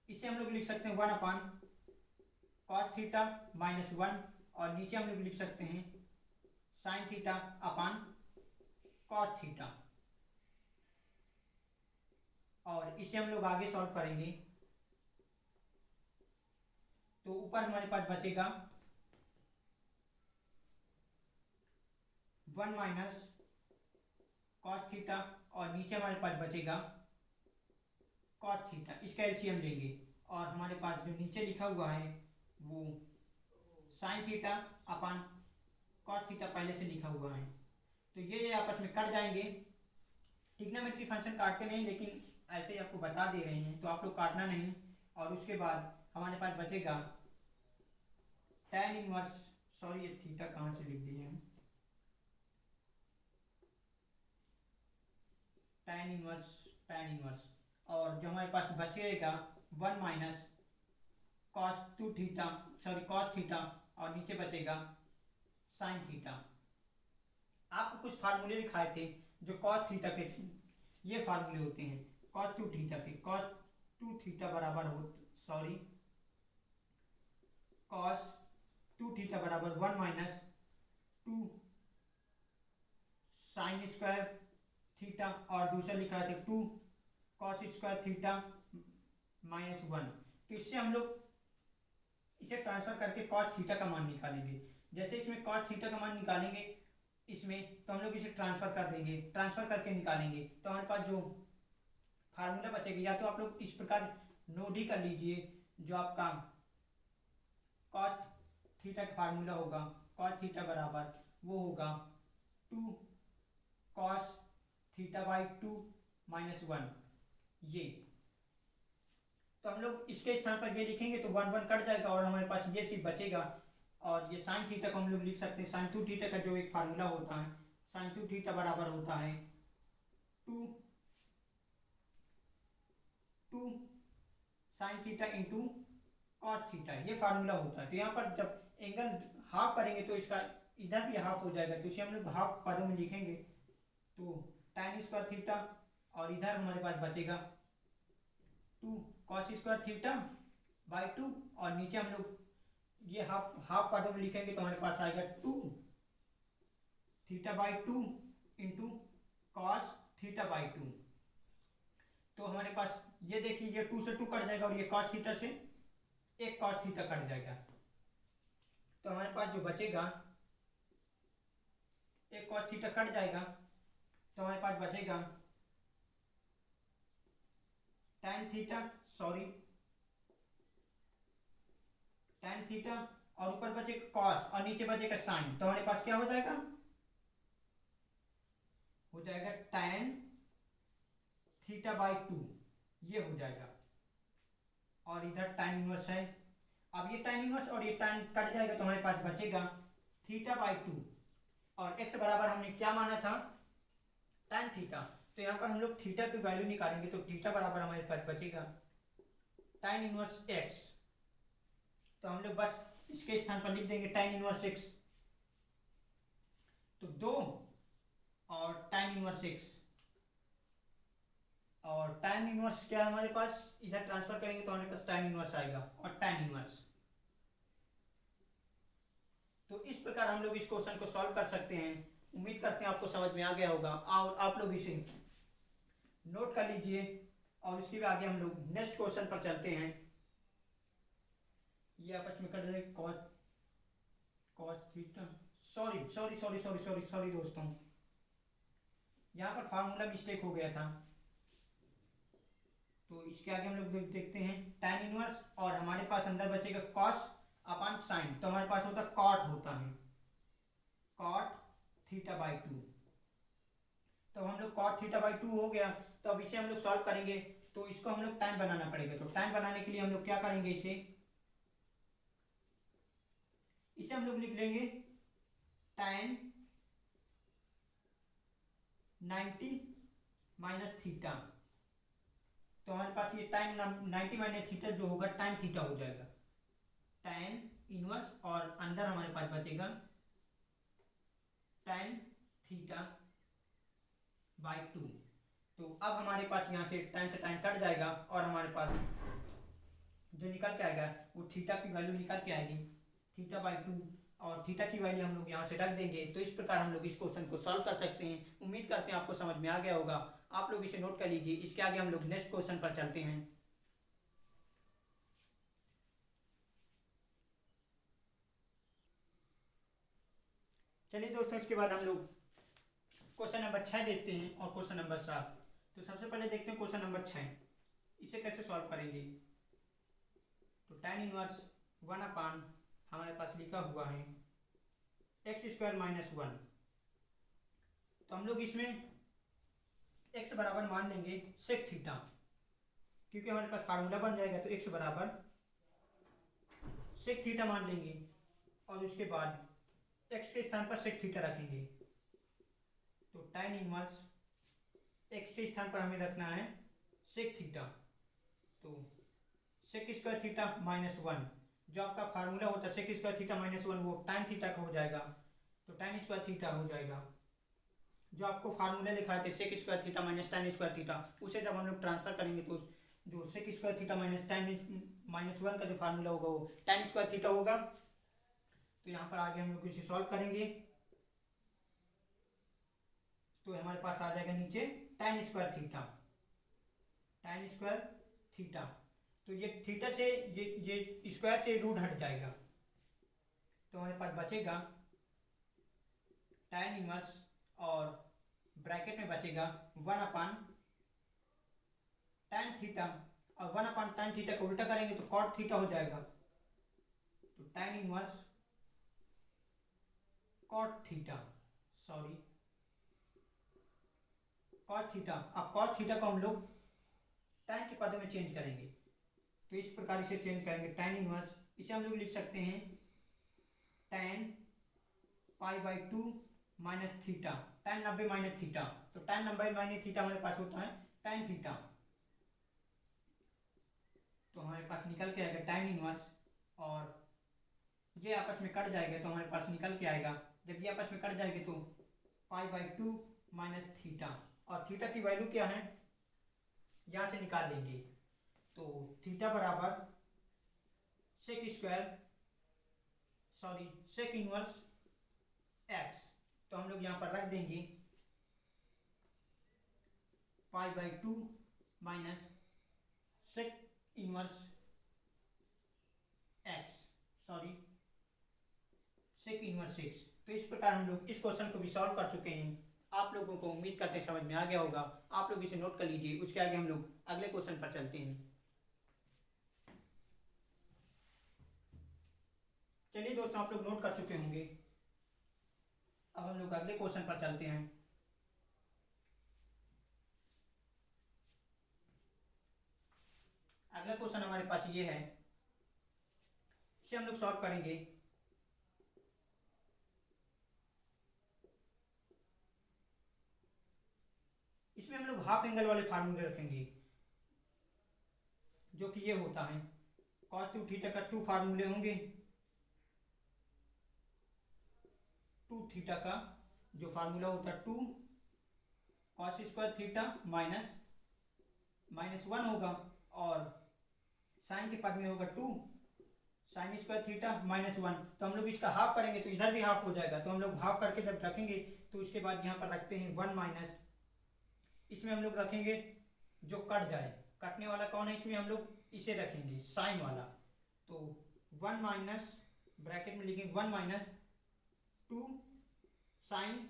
इसे हम लोग लिख सकते हैं 1 अपान कॉस थीटा माइनस 1, और नीचे हम लोग लिख सकते हैं sine theta upon cos theta, और इसे हम लोग आगे सॉल्व करेंगे। तो ऊपर हमारे पास बचेगा 1 माइनस कॉस थीटा, और नीचे हमारे पास बचेगा कॉस थीटा। इसका एलसीएम लेंगे, और हमारे पास जो नीचे लिखा हुआ है वो sine theta upon cos theta पहले से लिखा हुआ है। तो ये आपस में कट जाएंगे। ट्रिग्नोमेट्री फंक्शन काटते नहीं, लेकिन ऐसे ही आपको बता दे रहे हैं, तो आप लोग काटना नहीं। और उसके बाद हमारे पास बचेगा tan इनवर्स, सॉरी ये थीटा कहाँ से लिख दिए हैं, tan इनवर्स, और जो हमारे पास बचेगा 1 माइनस कॉस थीटा, और नीचे बचेगा साइन थीटा। आपको कुछ फार्मूले लिखाए थे जो कॉस थीटा के, ये फार्मूले होते हैं कॉस 2 थीटा के। कॉस 2 थीटा बराबर कॉस 2 थीटा बराबर 1 माइनस 2 साइन स्क्वायर थीटा, और दूसरा लिखा है 2 कॉस स्क्वायर थीटा माइनस 1। तो इससे हम लोग इसे ट्रांसफर करके कॉस थीटा का मान निकालेंगे। जैसे इसमें कॉस थीटा का मान निकालेंगे इसमें, तो हम लोग इसे ट्रांसफर कर देंगे, ट्रांसफर करके निकालेंगे, तो हमारे पास जो फार्मूला बचेगा, या तो आप लोग इस प्रकार नोट ही कर लीजिए, जो आपका कॉस थीटा का फार्मूला होगा, कॉस थीटा बराबर वो होगा 2 कॉस थीटा बाई 2 माइनस 1। ये तो हम लोग इसके स्थान पर ये लिखेंगे, तो 1 1 कट जाएगा, और हमारे पास ये सिर्फ बचेगा। और ये साइन थीटा को हम लोग लिख सकते हैं, साइन 2 थीटा का जो एक फार्मूला होता है, साइन 2 थीटा बराबर होता है 2 sine theta into cos theta, ये फार्मूला होता है। तो यहाँ पर जब एंगल हाफ करेंगे तो इसका इधर भी हाफ हो जाएगा, तो इसे हम लोग हाफ पदों में लिखेंगे। तो tan स्क्वायर थीटा, और इधर हमारे पास बचेगा 2 cos square theta by two, और नीचे हम लोग ये हाफ हाफ पार्टों में लिखेंगे तो हमारे पास आएगा 2 theta by 2 into cos theta by 2। तो हमारे पास ये देखिए ये 2 से 2 कट जाएगा और ये कॉस थीटा से एक कॉस थीटा कट जाएगा। तो हमारे पास जो बचेगा, एक कॉस थीटा कट जाएगा तो हमारे पास बचेगा tan theta, sorry tan theta, और ऊपर बचेगा कॉस और नीचे बचेगा साइन। तो हमारे पास क्या हो जाएगा, हो जाएगा tan थीटा बाई 2, ये हो जाएगा। और इधर tan इनवर्स है। अब ये tan इनवर्स और ये tan कट जाएगा तो हमारे पास बचेगा थीटा बाई 2, और x बराबर हमने क्या माना था, tan थीटा। तो यहाँ पर हम लोग थीटा की वैल्यू निकालेंगे तो थीटा बराबर हमारे पास बचेगा tan इनवर्स x। तो हम लोग बस इसके स्थान पर लिख देंगे tan इनवर्स x। तो 2 और tan इनवर्स x, और tan इनवर्स क्या है हमारे पास, इधर ट्रांसफर करेंगे तो हमारे पास tan इनवर्स आएगा और tan इनवर्स। तो इस प्रकार हम लोग इस क्वेश्चन को सॉल्व कर सकते हैं। उम्मीद करते हैं आपको समझ में आ गया होगा और आप लोग इसे नोट कर लीजिए। और उसके बाद आगे हम लोग नेक्स्ट क्वेश्चन पर चलते हैं। ये आपस में कर रहे cos cos theta, sorry sorry sorry sorry sorry sorry दोस्तों, यहाँ पर फार्मूला मिस्टेक हो गया था। तो इसके आगे हम लोग देखते हैं tan इनवर्स, और हमारे पास अंदर बचेगा कॉस अपन साइन। तो हमारे पास होता है कॉट, होता है कॉट थीटा बाई 2। तो हम लोग कॉट थीटा बाई 2 हो गया। तो अब इसे हम लोग सॉल्व करेंगे तो इसको हम लोग टाइम बनाना पड़ेगा। तो टाइम बनाने के लिए हम लोग क्या करेंगे, इसे हम लोग लिख लेंगे tan 90 माइनस थीटा। तो हमारे पास ये tan 90 माइनस थीटा जो होगा tan थीटा हो जाएगा, tan इनवर्स, और अंदर हमारे पास बचेगा tan थीटा बाई 2। तो अब हमारे पास यहाँ से tan से tan कट जाएगा और हमारे पास जो निकल के आएगा वो थीटा की वैल्यू निकल के आएगी थीटा बाई 2, और थीटा की वैल्यू हम लोग यहाँ से रख देंगे। तो इस प्रकार हम लोग इस क्वेश्चन को सॉल्व कर सकते हैं। उम्मीद करते हैं आपको समझ में आ गया होगा। आप लोग इसे नोट कर लीजिए। इसके आगे हम लोग नेक्स्ट क्वेश्चन पर चलते हैं। चलिए दोस्तों, इसके बाद हम लोग क्वेश्चन नंबर 6 देखते हैं और क्वेश्चन नंबर 7। तो सबसे पहले देखते हैं क्वेश्चन नंबर 6, इसे कैसे सॉल्व करेंगे। तो tan इनवर्स 1 अपान हमारे पास लिखा हुआ है एक्स स्क्वायर माइनस 1। तो हम लोग इसमें x बराबर मान लेंगे सेक थीटा, क्योंकि हमारे पास फार्मूला बन जाएगा। तो x बराबर सेक थीटा मान लेंगे और उसके बाद x के स्थान पर सेक थीटा रखेंगे। तो tan इनवर्स x के स्थान पर हमें रखना है सेक थीटा। तो सेक स्क्वायर थीटा माइनस 1, जो आपका फार्मूला होता है सेक स्क्वायर थीटा माइनस 1, वो tan थीटा का हो जाएगा। तो tan स्क्वायर थीटा हो जाएगा। जो आपको फार्मूला लिखा थे sec square theta minus tan square theta, उसे जब हम लोग ट्रांसफर करेंगे तो जो sec square theta minus tan minus 1 का जो फार्मूला होगा वो tan स्क्वायर थीटा होगा। तो यहाँ पर आगे हम लोग इसे सॉल्व करेंगे तो हमारे पास आ जाएगा नीचे tan square theta, tan square theta. तो ये थीटा से ये स्क्वायर से रूट हट जाएगा। तो हमारे पास बचेगा tan इनवर्स, और ब्रैकेट में बचेगा 1 अपान tan थीटा, और 1 अपान tan थीटा को उल्टा करेंगे तो cot थीटा हो जाएगा। तो tan inverse cot theta, sorry cot theta. अब cot थीटा को हम लोग tan के पदों में चेंज करेंगे। तो इस प्रकार इसे चेंज करेंगे tan इनवर्स, इसे हम लोग लिख सकते हैं tan pi by 2 minus theta, tan 90 minus theta. तो tan 90 माइनस थीटा हमारे पास होता है tan थीटा। तो हमारे पास निकल के आएगा tan इनवर्स, और ये आपस में कट जाएगा तो हमारे पास निकल के आएगा, जब ये आपस में कट जाएंगे तो पाई बाई 2 माइनस थीटा, और थीटा की वैल्यू क्या है यहाँ से निकाल लेंगे। तो थीटा बराबर sec square sorry sec inverse x. तो हम लोग यहाँ पर रख देंगे pi by two minus sec inverse x sorry sec inverse x. तो इस प्रकार हम लोग इस क्वेश्चन को भी सॉल्व कर चुके हैं। आप लोगों को उम्मीद करते समझ में आ गया होगा। आप लोग इसे नोट कर लीजिए, उसके आगे हम लोग अगले क्वेश्चन पर चलते हैं। चलिए दोस्तों, आप लोग नोट कर चुके होंगे। अब हम लोग अगले क्वेश्चन पर चलते हैं। अगला क्वेश्चन हमारे पास ये है, इसे हम लोग सॉल्व करेंगे। इसमें हम लोग हाफ एंगल वाले फार्मूले रखेंगे, जो कि ये होता है cos 2 थीटा का 2 फार्मूले होंगे। 2 थीटा का जो फार्मूला होता है 2 cos स्क्वायर थीटा माइनस 1 होगा, और साइन के पद में होगा 2 साइन स्क्वायर थीटा -1। तो हम लोग इसका हाफ करेंगे तो इधर भी हाफ हो जाएगा। तो हम लोग हाफ करके जब रखेंगे तो उसके बाद यहाँ पर रखते हैं 1 माइनस, इसमें हम लोग रखेंगे जो कट जाए, कटने वाला कौन है, इसमें हम लोग इसे रखेंगे साइन वाला। तो 1 माइनस ब्रैकेट में लिखेंगे 1 माइनस 2 साइन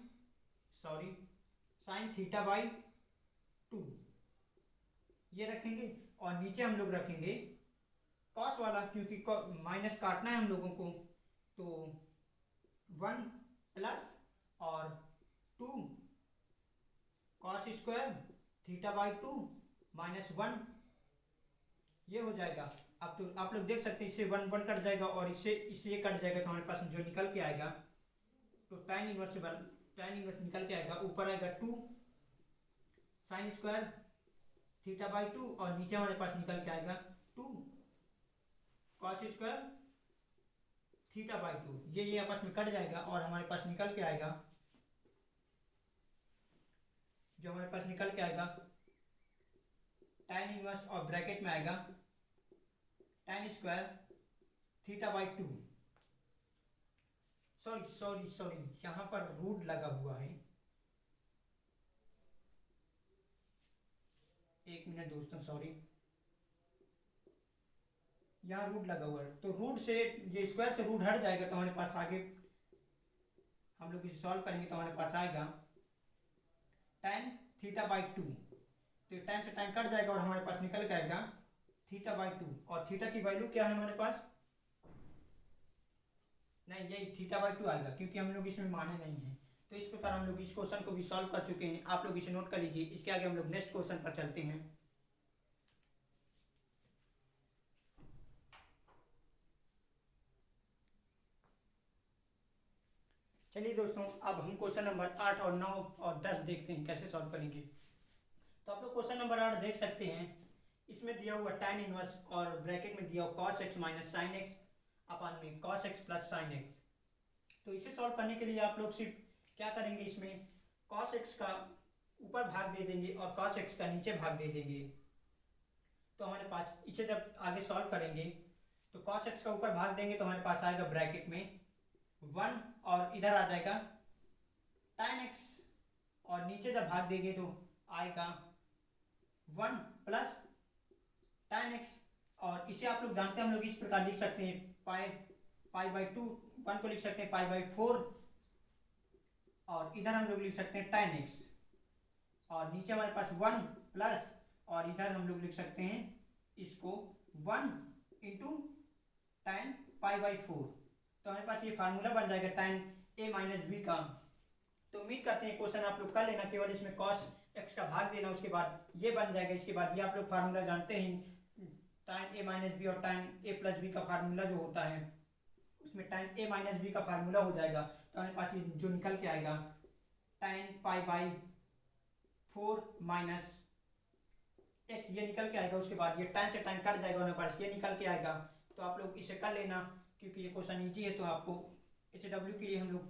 थीटा बाई 2 ये रखेंगे, और नीचे हम लोग रखेंगे कॉस वाला, क्योंकि माइनस काटना है हम लोगों को। तो 1 प्लस और 2 कॉस स्क्वायर थीटा बाई 2 -1 ये हो जाएगा। अब तो आप लोग देख सकते हैं, इससे 1 1 कट जाएगा और इससे ये कट जाएगा। तो हमारे पास जो निकल के आएगा, तो tan इनवर्स निकल के आएगा। ऊपर आएगा 2 साइन स्क्वायर थीटा बाई 2, और नीचे हमारे पास निकल के आएगा 2 कॉस स्क्वायर थीटा बाई 2। ये आपस में कट जाएगा, और हमारे पास निकल के आएगा, जो हमारे पास निकल के आएगा tan इनवर्स, और ब्रैकेट में आएगा tan square theta by 2। Sorry यहाँ पर रूट लगा हुआ है। एक मिनट दोस्तों, सॉरी, यहाँ रूट लगा हुआ है। तो रूट से ये स्क्वायर से रूट हट जाएगा, तो हमारे पास आगे हम लोग इसे सॉल्व करेंगे तो हमारे पास आएगा tan थीटा बाई 2। तो tan से tan कट जाएगा, और हमारे पास निकल के आएगा थीटा बाई 2। और थीटा की वैल्यू क्या है हमारे पास, नहीं यही थीटा बाई 2 आएगा, क्योंकि हम लोग इसमें माने नहीं है। तो इस प्रकार हम लोग इस क्वेश्चन को भी सॉल्व कर चुके हैं। आप लोग इसे नोट कर लीजिए। इसके आगे हम लोग नेक्स्ट क्वेश्चन पर चलते हैं। चलिए दोस्तों, अब हम क्वेश्चन नंबर 8 और 9 और 10 देखते हैं कैसे सॉल्व करेंगे। तो आप लोग क्वेश्चन नंबर 8 देख सकते हैं। इसमें दिया हुआ tan इनवर्स, और ब्रैकेट में दिया हुआ cos x minus sine x upon में cos x plus sine x. तो इसे सॉल्व करने के लिए आप लोग सिर्फ क्या करेंगे, इसमें cos x का ऊपर भाग दे देंगे और cos x का नीचे भाग दे देंगे। तो हमारे पास इसे जब आगे सॉल्व करेंगे तो cos x का ऊपर भाग देंगे तो हमारे पास आएगा ब्रैकेट में 1, और इधर आ जाएगा tan x, और नीचे जब भाग देंगे तो आएगा 1 प्लस tan x। और इसे आप लोग जानते हैं, हम लोग इस प्रकार लिख सकते हैं पाई बाई 2, 1 को लिख सकते हैं पाई बाई 4, और इधर हम लोग लिख सकते हैं tan x, और नीचे हमारे पास 1 प्लस, और इधर हम लोग लिख सकते हैं इसको 1 इंटू tan पाई बाई 4। तो हमारे पास ये फार्मूला बन जाएगा tan a माइनस बी का। तो उम्मीद करते हैं क्वेश्चन आप लोग कर लेना, केवल इसमें cos x का भाग देना, उसके बाद ये बन जाएगा। इसके बाद ये आप लोग फार्मूला जानते हैं, tan a माइनस बी और tan a प्लस बी का फार्मूला जो होता है, उसमें tan a माइनस बी का फार्मूला हो जाएगा। तो हमारे पास ये जो निकल के आएगा tan pi by 4 minus x, ये निकल के आएगा। उसके बाद ये tan से tan कट जाएगा, हमारे पास ये निकल के आएगा। तो आप लोग इसे कर लेना, क्योंकि ये क्वेश्चन ईजी है। तो आपको HW के लिए हम लोग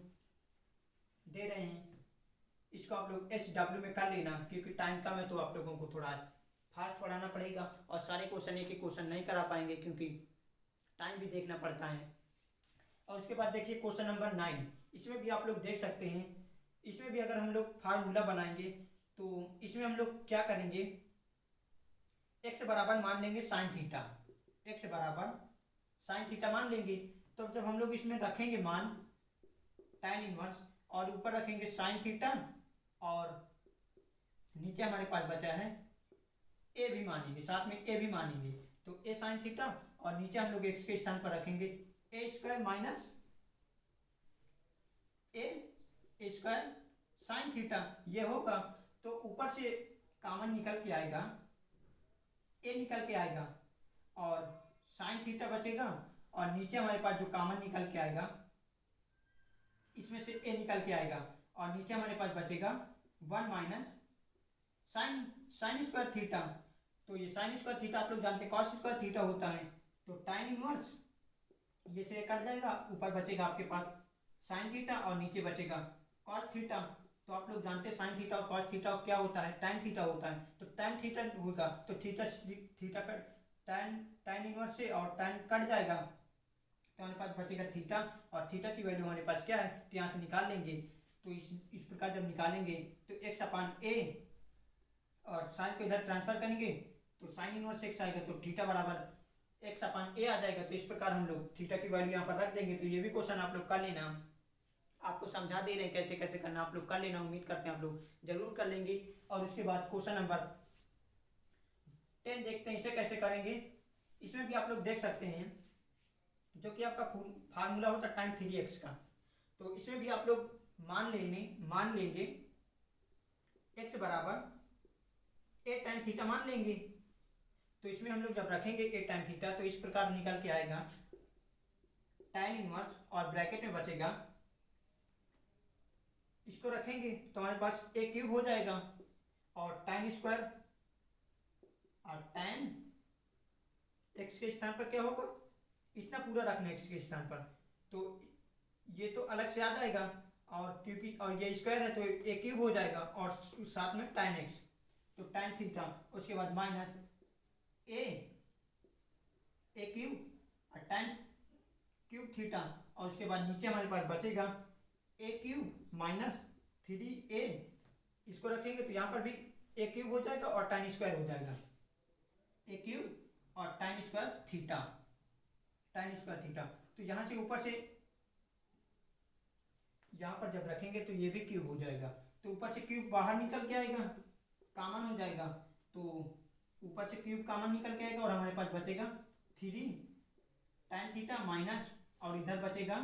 दे रहे हैं, इसको आप लोग HW में कर लेना, क्योंकि टाइम कम है तो आप लोगों को थोड़ा फास्ट पढ़ाना पड़ेगा, और सारे क्वेश्चन एक ही क्वेश्चन नहीं करा पाएंगे, क्योंकि टाइम भी देखना पड़ता है। और उसके बाद देखिए क्वेश्चन नंबर 9, इसमें भी आप लोग देख सकते हैं। इसमें भी अगर हम लोग फार्मूला बनाएंगे तो इसमें हम लोग क्या करेंगे, एक्स बराबर मान लेंगे साइन थीटा, एक्स बराबर साइन थीटा मान लेंगे। तो जब हम लोग इसमें रखेंगे मान tan इनवर्स और ऊपर रखेंगे साइन थीटा और नीचे हमारे पास बचा है ए भी मानेंगे, साथ में ए भी मानेंगे। तो ए साइन थीटा और नीचे हम लोग एक्स के स्थान पर रखेंगे ए स्क्वायर माइनस ए स्क्वायर साइन थीटा, ये होगा। तो ऊपर से कॉमन निकल के आएगा, ए निकल के आएगा और साइन थीटा बचेगा और नीचे हमारे पास जो कॉमन निकल के आएगा इसमें से ए निकल के आएगा और नीचे हमारे पास बचेगा 1 माइनस साइन स्क्वायर थीटा। तो ये साइन स्क्वायर थीटा आप लोग जानते हैं कॉस स्क्वायर थीटा होता है। तो tan इनवर्स ये से कट जाएगा, ऊपर बचेगा आपके पास साइन थीटा और नीचे बचेगा कॉस थीटा। तो आप लोग जानते हैं साइन थीटा और कॉस थीटा क्या होता है, tan थीटा होता है। तो tan थीटा होगा तो थीटा कट tan इनवर्स से और tan कट जाएगा तो हमारे पास बचेगा थीटा और थीटा की वैल्यू हमारे पास क्या है तो यहाँ से निकाल लेंगे। तो इस प्रकार जब निकालेंगे तो एक्स अपान ए और साइन को इधर ट्रांसफर करेंगे तो साइन इनवर्स एक्स आएगा तो थीटा बराबर एक्स अपान ए आ जाएगा। तो इस प्रकार हम लोग थीटा की वैल्यू यहाँ पर रख देंगे। तो ये भी क्वेश्चन आप लोग कर लेना, आपको समझा दे रहे हैं कैसे कैसे करना, आप लोग कर लेना। उम्मीद करते हैं आप लोग जरूर कर लेंगे। और उसके बाद क्वेश्चन नंबर 10 देखते हैं, इसे कैसे करेंगे। इसमें भी आप लोग देख सकते हैं जो कि आपका फार्मूला होता है टाइम 3x का। तो इसमें भी आप लोग मान लेंगे x बराबर ए tan थीटा मान लेंगे। तो इसमें हम लोग जब रखेंगे ए tan थीटा तो इस प्रकार निकल के आएगा tan इनवर्स और ब्रैकेट में बचेगा, इसको रखेंगे तो हमारे पास ए क्यूब हो जाएगा और tan स्क्वायर और tan x के स्थान पर क्या होगा, इतना पूरा रखना है x के स्थान पर। तो ये तो अलग से आ जाएगा और क्योंकि और ये स्क्वायर है तो ए क्यूब हो जाएगा और साथ में tan x, तो tan थीटा उसके बाद माइनस ए क्यूब और tan क्यूब थीटा और उसके बाद नीचे हमारे पास बचेगा ए क्यूब माइनस 3a। इसको रखेंगे तो यहाँ पर भी ए क्यूब हो जाएगा और tan स्क्वायर हो जाएगा, ए क्यूब और tan square theta, tan square theta. तो यहाँ से ऊपर से यहाँ पर जब रखेंगे तो ये भी क्यूब हो जाएगा। तो ऊपर से क्यूब बाहर निकल के आएगा, कॉमन हो जाएगा। तो ऊपर से क्यूब कॉमन निकल के आएगा और हमारे पास बचेगा 3 tan थीटा माइनस और इधर बचेगा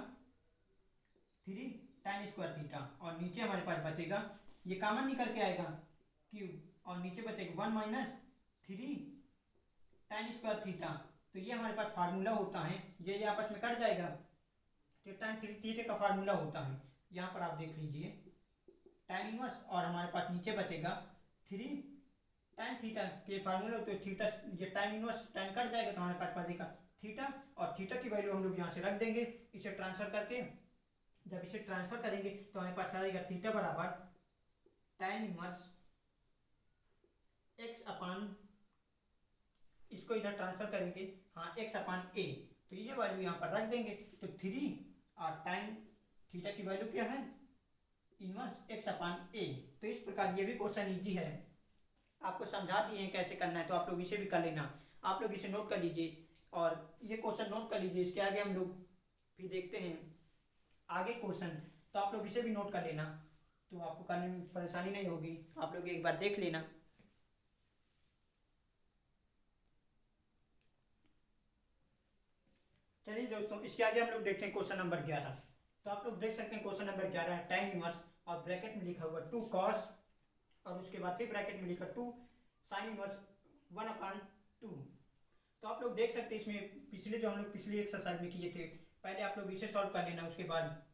3 tan स्क्वायर थीटा और नीचे हमारे पास बचेगा ये कॉमन निकल के आएगा क्यूब और नीचे बचेगा 1 माइनस 3 tan स्क्वायर थीटा। तो ये हमारे पास फार्मूला होता है, ये आपस में कट जाएगा। तो tan थीटा का फार्मूला होता है, यहाँ पर आप देख लीजिए tan इनवर्स और हमारे पास नीचे बचेगा 3 tan थीटा के फार्मूला। तो थीटा ये tan इनवर्स tan कट जाएगा तो हमारे पास बचेगा थीटा और थीटा की वैल्यू हम लोग यहाँ से रख देंगे इसे ट्रांसफर करके। जब इसे ट्रांसफर करेंगे तो हमारे पास आएगा थीटा बराबर tan इनवर्स एक्स अपान, इसको इधर ट्रांसफर करेंगे हाँ एक्स अपान ए, तो ये वैल्यू यहाँ पर रख देंगे। तो 3 और tan थीटा की वैल्यू क्या है इनवर्स एक्स अपान ए। तो इस प्रकार ये भी क्वेश्चन इजी है, आपको समझा दिए हैं कैसे करना है। तो आप लोग इसे भी कर लेना, आप लोग इसे नोट कर लीजिए और ये क्वेश्चन नोट कर लीजिए। इसके आगे हम लोग फिर देखते हैं आगे क्वेश्चन, तो आप लोग इसे भी नोट कर लेना तो आपको करने में परेशानी नहीं होगी। आप लोग एक बार देख लेना। चलिए दोस्तों, इसके आगे हम लोग देखते हैं क्वेश्चन नंबर 11। तो आप लोग देख सकते हैं क्वेश्चन नंबर 11 है tan इनवर्स और ब्रैकेट में लिखा हुआ 2 cos और उसके बाद फिर ब्रैकेट में लिखा 2 sin इनवर्स 1/2। तो आप लोग देख सकते हैं इसमें पिछले जो हम लोग पिछली एक्सरसाइज में किए थे, पहले आप लोग इसे सॉल्व कर लेना, उसके बाद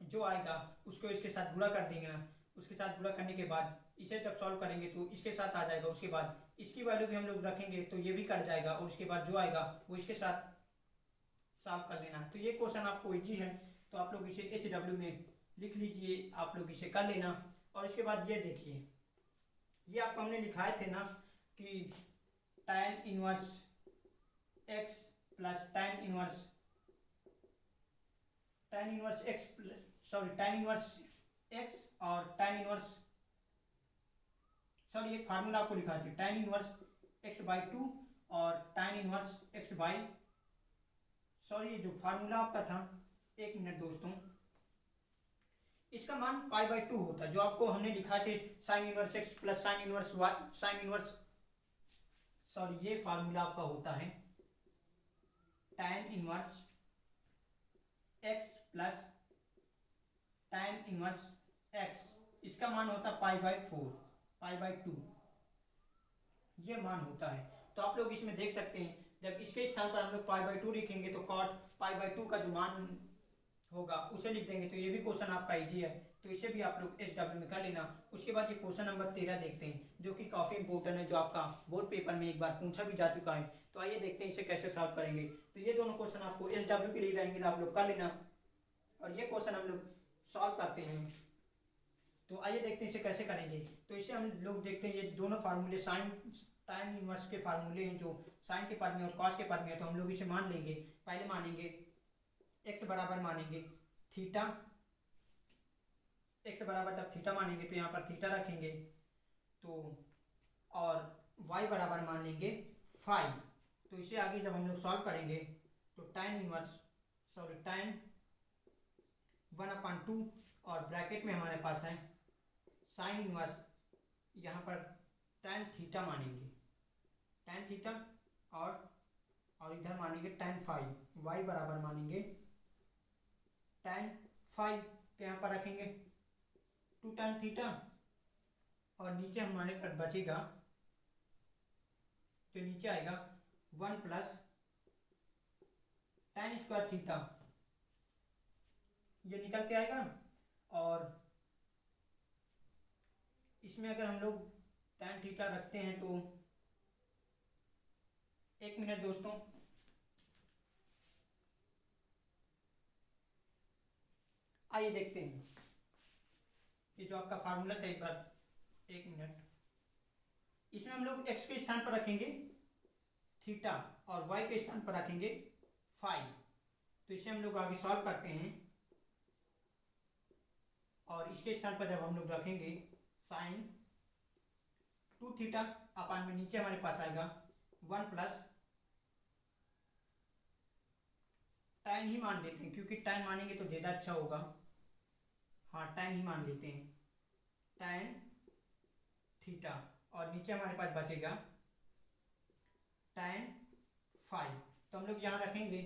जो आएगा उसको इसके साथ गुणा कर देंगे। उसके साथ गुणा करने के बाद इसे जब सॉल्व करेंगे तो इसके साथ आ जाएगा, उसके बाद इसकी वैल्यू भी हम लोग रखेंगे तो ये भी कट जाएगा और उसके बाद जो आएगा वो इसके साथ सॉल्व कर लेना। तो ये क्वेश्चन आपको इजी है, तो आप लोग इसे HW में लिख लीजिए, आप लोग इसे कर लेना। और इसके बाद ये देखिए, ये आपको हमने लिखाए थे ना कि tan inverse x plus tan inverse x और एक फार्मूला आपको लिखा है tan 1x/2 और ये जो फार्मूला आपका था, 1 मिनट दोस्तों, इसका मान π/2 होता है, जो आपको हमने लिखा थे sin 1x प्लस ये फार्मूला आपका होता है tan 1x plus tan 1x, इसका मान होता है π/2, ये मान होता है। तो आप लोग इसमें देख सकते हैं, जब इसके स्थान पर हम लोग π/2 लिखेंगे तो cot π/2 का जो मान होगा उसे लिख देंगे। तो ये भी क्वेश्चन आपका इजी है, तो इसे भी आप लोग SW में कर लेना। उसके बाद ये क्वेश्चन नंबर 13 देखते हैं, जो कि काफ़ी इंपॉर्टेंट है, जो आपका बोर्ड पेपर में एक बार पूछा भी जा चुका है। तो आइए देखते हैं इसे कैसे सॉल्व करेंगे। तो ये दोनों क्वेश्चन आपको SW के लिए रहेंगे, तो आप लोग कर लेना। और ये क्वेश्चन हम लोग सॉल्व करते हैं, तो आइए देखते हैं इसे कैसे करेंगे। तो इसे हम लोग देखते हैं, ये दोनों फार्मूले tan इनवर्स के फार्मूले हैं, जो साइन के पद में और कॉस के पद में है। तो हम लोग इसे मान लेंगे, पहले मानेंगे x बराबर मानेंगे थीटा, x बराबर तब थीटा मानेंगे, तो यहाँ पर थीटा रखेंगे। तो और y बराबर मान लेंगे फाई। तो इसे आगे जब हम लोग सॉल्व करेंगे तो tan 1/2 और ब्रैकेट में हमारे पास है साइन इनवर्स, यहाँ पर tan थीटा मानेंगे, tan थीटा और इधर मानेंगे tan फाई, y बराबर मानेंगे tan फाई के यहाँ पर रखेंगे 2 tan थीटा, और नीचे हमारे पर बचेगा, जो नीचे आएगा 1 प्लस tan स्क्वायर थीटा, ये निकल के आएगा। और इसमें अगर हम लोग tan थीटा रखते हैं तो 1 मिनट दोस्तों, आइए देखते हैं ये जो आपका फार्मूला था, एक बार 1 मिनट, इसमें हम लोग x के स्थान पर रखेंगे थीटा और y के स्थान पर रखेंगे फाई। तो इसे हम लोग आगे सॉल्व करते हैं, और इसके स्थान पर जब हम लोग रखेंगे साइन 2 थीटा अपान में नीचे हमारे पास आएगा 1 प्लस tan ही मान लेते हैं, क्योंकि tan मानेंगे तो ज़्यादा अच्छा होगा। हाँ, tan ही मान लेते हैं, tan थीटा, और नीचे हमारे पास बचेगा tan फाई। तो हम लोग यहाँ रखेंगे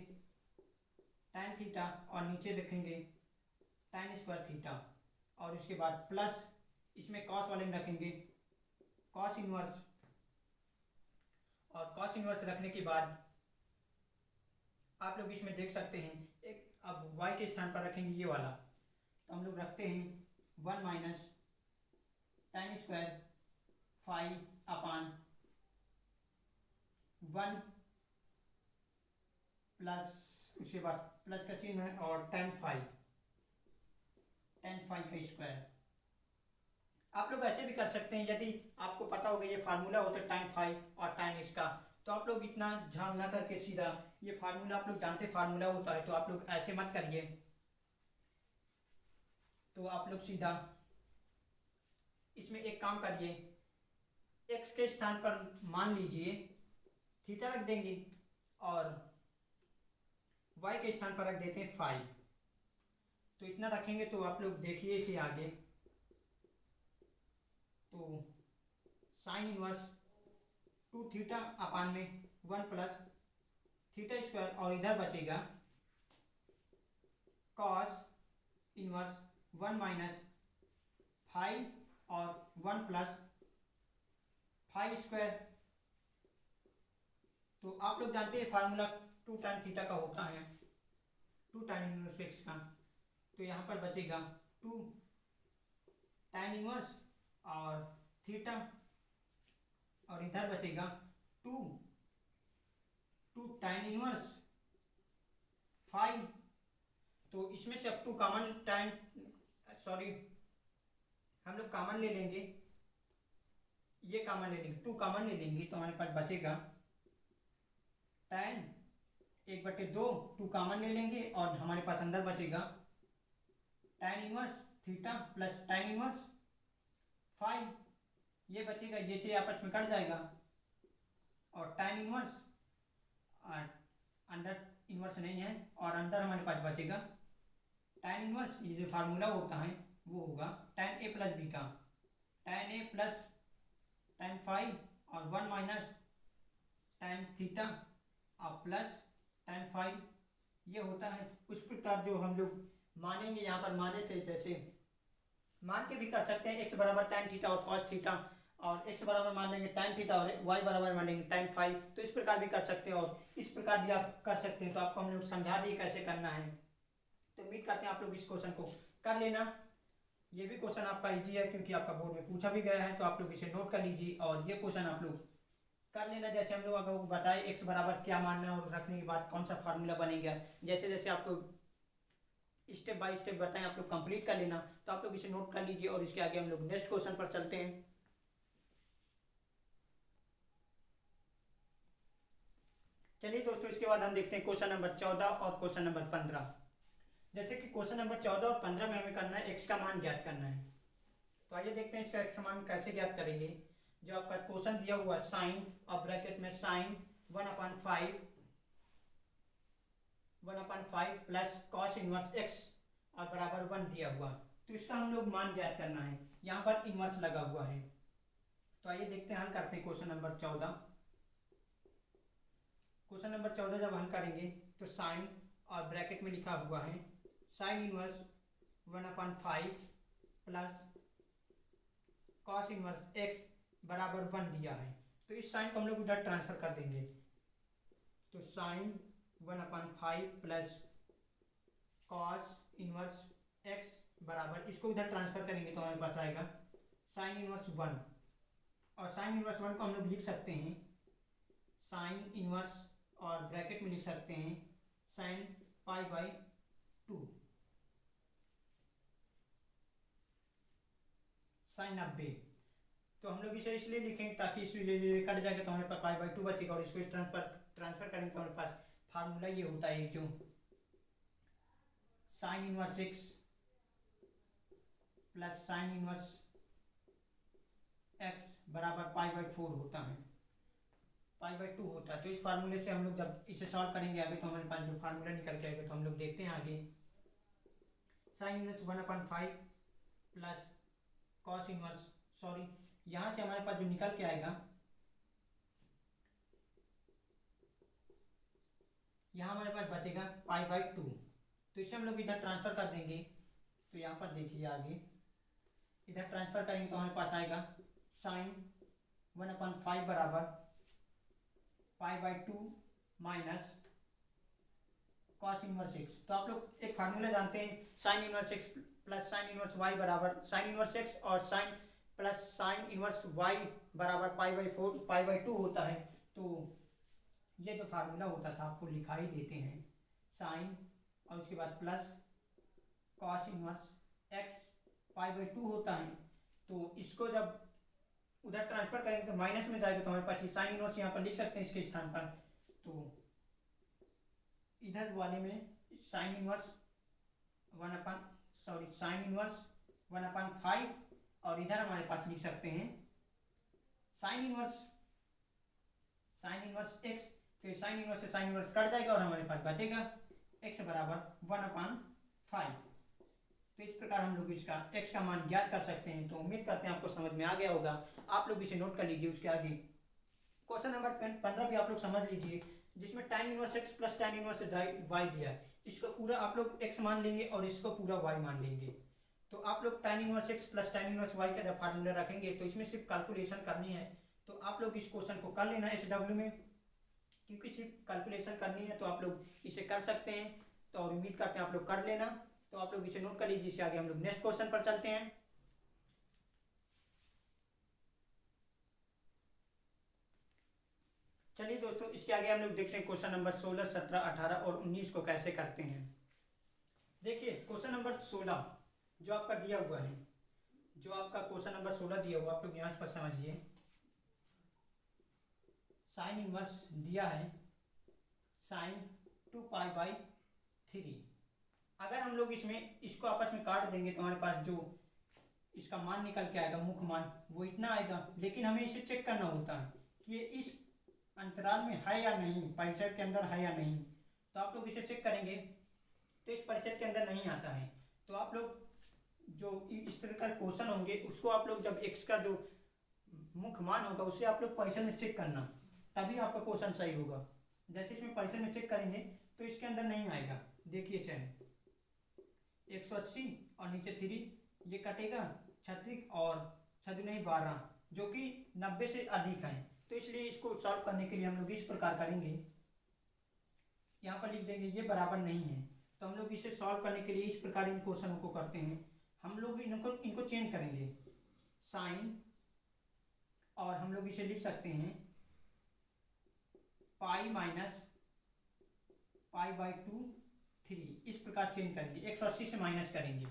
tan थीटा और नीचे रखेंगे tan स्क्वायर थीटा, और उसके बाद प्लस इसमें कॉस वाले में रखेंगे कॉस इनवर्स, और कॉस इनवर्स रखने के बाद आप लोग इसमें देख सकते हैं, एक अब y के स्थान पर रखेंगे ये वाला। तो हम लोग रखते हैं 1 माइनस tan स्क्वायर फाई अपान 1 प्लस, उसके बाद प्लस का चिन्ह है, और tan फाई का स्क्वायर। आप लोग ऐसे भी कर सकते हैं, यदि आपको पता होगा ये फार्मूला होता है tan फाई और tan इसका, तो आप लोग इतना झांक ना करके सीधा ये फार्मूला, आप लोग जानते फार्मूला होता है, तो आप लोग ऐसे मत करिए। तो आप लोग सीधा इसमें एक काम करिए, x के स्थान पर मान लीजिए थीटा रख देंगे, और y के स्थान पर रख देते हैं फाई। तो इतना रखेंगे, तो आप लोग देखिए इसे आगे, तो साइन इनवर्स 2 थीटा अपान में 1 प्लस थीटा स्क्वायर, और इधर बचेगा कॉस इनवर्स 1 माइनस फाई और 1 प्लस फाई स्क्वायर। तो आप लोग जानते हैं फार्मूला 2 tan थीटा का होता है 2 tan इनवर्स x का। तो यहाँ पर बचेगा 2 tan इनवर्स और थीटा, और इधर बचेगा 2 tan इनवर्स फाई। तो इसमें से अब 2 कॉमन हम लोग कॉमन ले लेंगे, ये कॉमन ले लेंगे, 2 कॉमन ले लेंगे, तो हमारे पास बचेगा tan 1/2 2 कॉमन ले लेंगे और हमारे पास अंदर बचेगा tan inverse theta plus tan inverse 5, ये बचेगा, ये से आपस में कट जाएगा और tan इनवर्स अंदर इनवर्स नहीं है और अंदर हमारे पास बचेगा tan इनवर्स, ये जो फार्मूला होता है वो होगा tan a प्लस बी का tan a प्लस tan 5 और 1 माइनस tan थीटा और प्लस tan 5, ये होता है। उस प्रकार जो हम लोग मानेंगे यहाँ पर माने थे, जैसे मान के भी कर सकते हैं x बराबर tan थीटा और cos थीटा, और x बराबर मान लेंगे tan थीटा और y बराबर मान लेंगे tan 5, तो इस प्रकार भी कर सकते हैं और इस प्रकार भी आप कर सकते हैं। तो आपको हम लोग समझा दिए कैसे करना है। तो उम्मीद करते हैं आप लोग इस क्वेश्चन को कर लेना। ये भी क्वेश्चन आपका इजी है क्योंकि आपका बोर्ड में पूछा भी गया है, तो आप लोग इसे नोट कर लीजिए और ये क्वेश्चन आप लोग कर लेना। जैसे हम लोग अगर बताए x बराबर क्या मानना है और रखने के बाद कौन सा फार्मूला बनेगा, जैसे जैसे आपको स्टेप बाय स्टेप बताएं आप लोग कंप्लीट कर लेना। तो आप लोग इसे नोट कर लीजिए और इसके आगे हम लोग नेक्स्ट क्वेश्चन पर चलते हैं। चलिए दोस्तों, इसके बाद हम देखते हैं क्वेश्चन नंबर 14 और क्वेश्चन नंबर 15। जैसे कि क्वेश्चन नंबर 14 और 15 में हमें करना है x का मान ज्ञात करना है। तो आइए देखते हैं इसका x का मान कैसे ज्ञात करेंगे। जो आपका क्वेश्चन दिया हुआ है साइन और ब्रैकेट में sine 1/5 plus cos inverse x और बराबर 1 दिया हुआ, तो इसका हम लोग मान ज्ञात करना है। यहाँ पर इनवर्स लगा हुआ है। तो आइए देखते हैं, हल करते हैं क्वेश्चन नंबर 14। क्वेश्चन नंबर 14 जब हल करेंगे तो साइन और ब्रैकेट में लिखा हुआ है sine inverse 1/5 plus cos inverse x बराबर 1 दिया है। तो इस साइन को हम लोग उधर ट्रांसफर कर देंगे। तो sine 1/5 plus cos inverse x बराबर, इसको उधर ट्रांसफर करेंगे तो हमारे पास आएगा साइन इनवर्स 1, और साइन इनवर्स 1 को हम लोग लिख सकते हैं साइन इनवर्स और ब्रैकेट में लिख सकते हैं साइन π/2 साइन 90। तो हम लोग इसे इसलिए लिखेंगे ताकि इसलिए कट जाएगा तो हमारे पास π/2 बचेगा, और इसको इस ट्रांसफर करेंगे तो हमारे पास फार्मूला ये होता है जो sign inverse x plus sine inverse x बराबर π/4 होता है, π/2 होता है। तो इस फार्मूले से हम लोग जब इसे सॉल्व करेंगे आगे तो हमारे पास जो फार्मूला निकल के आएगा, तो हम लोग देखते हैं आगे। Sine inverse 1/5 plus cos inverse, sorry यहाँ से हमारे पास जो निकल के आएगा, यहाँ हमारे पास बचेगा π/2, तो इसे हम लोग इधर ट्रांसफर कर देंगे। तो यहाँ पर देखिए आगे इधर ट्रांसफर करेंगे तो हमारे पास आएगा साइन 1/5 बराबर π/2 माइनस कॉस इनवर्स x। तो आप लोग एक फार्मूला जानते हैं sine inverse x plus sine inverse y बराबर साइन इनवर्स x और sine plus sine inverse y बराबर π/2 होता है। तो ये जो फार्मूला होता था आपको लिखा ही देते हैं साइन और उसके बाद प्लस कॉस इनवर्स x π/2 होता है। तो इसको जब उधर ट्रांसफर करेंगे तो माइनस में जाएगा, तो हमारे पास साइन इनवर्स यहाँ पर लिख सकते हैं इसके स्थान पर। तो इधर वाले में साइन इनवर्स 1/5 और इधर हमारे पास लिख सकते हैं साइन इनवर्स x। तो साइन इनवर्स से साइन इनवर्स कट जाएगा और हमारे पास बचेगा x बराबर 1/5। तो इस प्रकार हम लोग इसका x का मान ज्ञात कर सकते हैं। तो उम्मीद करते हैं आपको समझ में आ गया होगा। आप लोग इसे नोट कर लीजिए। उसके आगे क्वेश्चन नंबर 15 भी आप लोग समझ लीजिए, जिसमें tan inverse x plus tan inverse y दिया है। इसको पूरा आप लोग x मान लेंगे और इसको पूरा y मान लेंगे। तो आप लोग tan inverse x plus tan inverse y का जब फार्मूला रखेंगे तो इसमें सिर्फ कैलकुलेशन करनी है। तो आप लोग इस क्वेश्चन को कर लेना SW में, क्योंकि सिर्फ कैलकुलेशन करनी है तो आप लोग इसे कर सकते हैं। तो और उम्मीद करते हैं आप लोग कर लेना। तो आप लोग इसे नोट कर लीजिए। इसके आगे हम लोग नेक्स्ट क्वेश्चन पर चलते हैं। चलिए दोस्तों, इसके आगे हम लोग देखते हैं क्वेश्चन नंबर 16, 17, 18 और 19 को कैसे करते हैं। देखिए क्वेश्चन नंबर 16 जो आपका दिया हुआ है, जो आपका क्वेश्चन नंबर 16 दिया हुआ, आप लोग यहाँ पर समझिए। साइन इनवर्स दिया है साइन 2π/3। अगर हम लोग इसमें इसको आपस में काट देंगे तो हमारे पास जो इसका मान निकल के आएगा, मुख्य मान, वो इतना आएगा। लेकिन हमें इसे चेक करना होता है कि ये इस अंतराल में है या नहीं, परिचय के अंदर है या नहीं। तो आप लोग इसे चेक करेंगे तो इस परिचय के अंदर नहीं आता है। तो आप लोग जो इस तरह का क्वेश्चन होंगे उसको आप लोग जब एक्स का जो मुख्य मान होगा उसे आप लोग परिचय में चेक करना, तभी आपका क्वेश्चन सही होगा। जैसे इसमें परिचय में चेक करेंगे तो इसके अंदर नहीं आएगा। देखिए चैन 180 और नीचे 3, ये कटेगा 36 और 12 जो कि 90 से अधिक है। तो इसलिए इसको सॉल्व करने के लिए हम लोग इस प्रकार करेंगे, यहाँ पर लिख देंगे ये बराबर नहीं है। तो हम लोग इसे सॉल्व करने के लिए इस प्रकार इन क्वेश्चनों को करते हैं। हम लोग इनको चेंज करेंगे साइन, और हम लोग इसे लिख सकते हैं पाई माइनस π/2 3, इस प्रकार चेंज करेंगे। 180 से माइनस करेंगे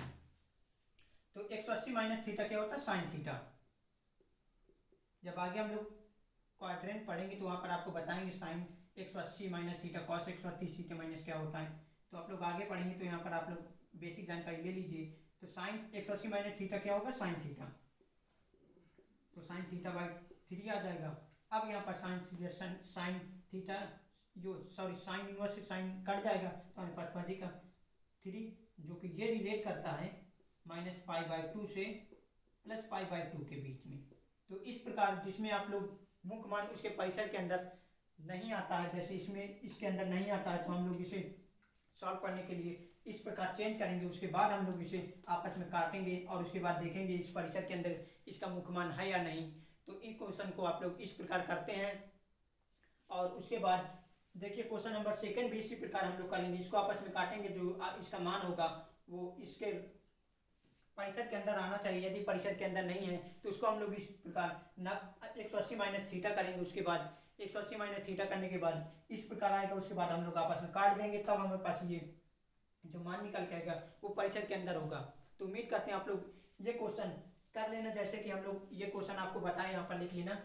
तो 180 माइनस थीटा क्या होता है, साइन थीटा। जब आगे हम लोग क्वाड्रेंट पढ़ेंगे तो वहाँ पर आपको बताएंगे sine 180 minus theta cos 130 theta minus क्या होता है। तो आप लोग आगे पढ़ेंगे तो यहाँ पर आप लोग बेसिक जानकारी ले लीजिए। तो साइन 180 माइनस थीटा क्या होगा, साइन थीटा। तो साइन थीटा/3 आ जाएगा। अब यहाँ पर साइन थीटा साइन इनवर्स से साइन कट जाएगा तो हमारे पास बचेगा 3, जो कि ये रिलेट करता है -π/2 से +π/2 के बीच में। तो इस प्रकार जिसमें आप लोग मुख्य मान उसके परिचय के अंदर नहीं आता है, जैसे इसमें इसके अंदर नहीं आता है, तो हम लोग इसे सॉल्व करने के लिए इस प्रकार चेंज करेंगे। उसके बाद हम लोग इसे आपस में काटेंगे और उसके बाद देखेंगे इस परिचय के अंदर इसका मुख्य मान है या नहीं। तो इन क्वेश्चन को आप लोग इस प्रकार करते हैं। और उसके बाद देखिए क्वेश्चन नंबर 2 भी इसी प्रकार हम लोग करेंगे। इसको आपस में काटेंगे, जो इसका मान होगा वो इसके परिचय के अंदर आना चाहिए। यदि परिचय के अंदर नहीं है तो उसको हम लोग इस प्रकार 180 माइनस थीटा करेंगे। उसके बाद 180 माइनस थीटा करने के बाद इस प्रकार आएगा। उसके बाद हम लोग आपस में काट देंगे, तब हमारे पास ये जो मान निकल के आएगा वो परिचय के अंदर होगा। तो उम्मीद करते हैं आप लोग ये क्वेश्चन कर लेना, जैसे कि हम लोग ये क्वेश्चन आपको बताएं, यहाँ पर लिख लेना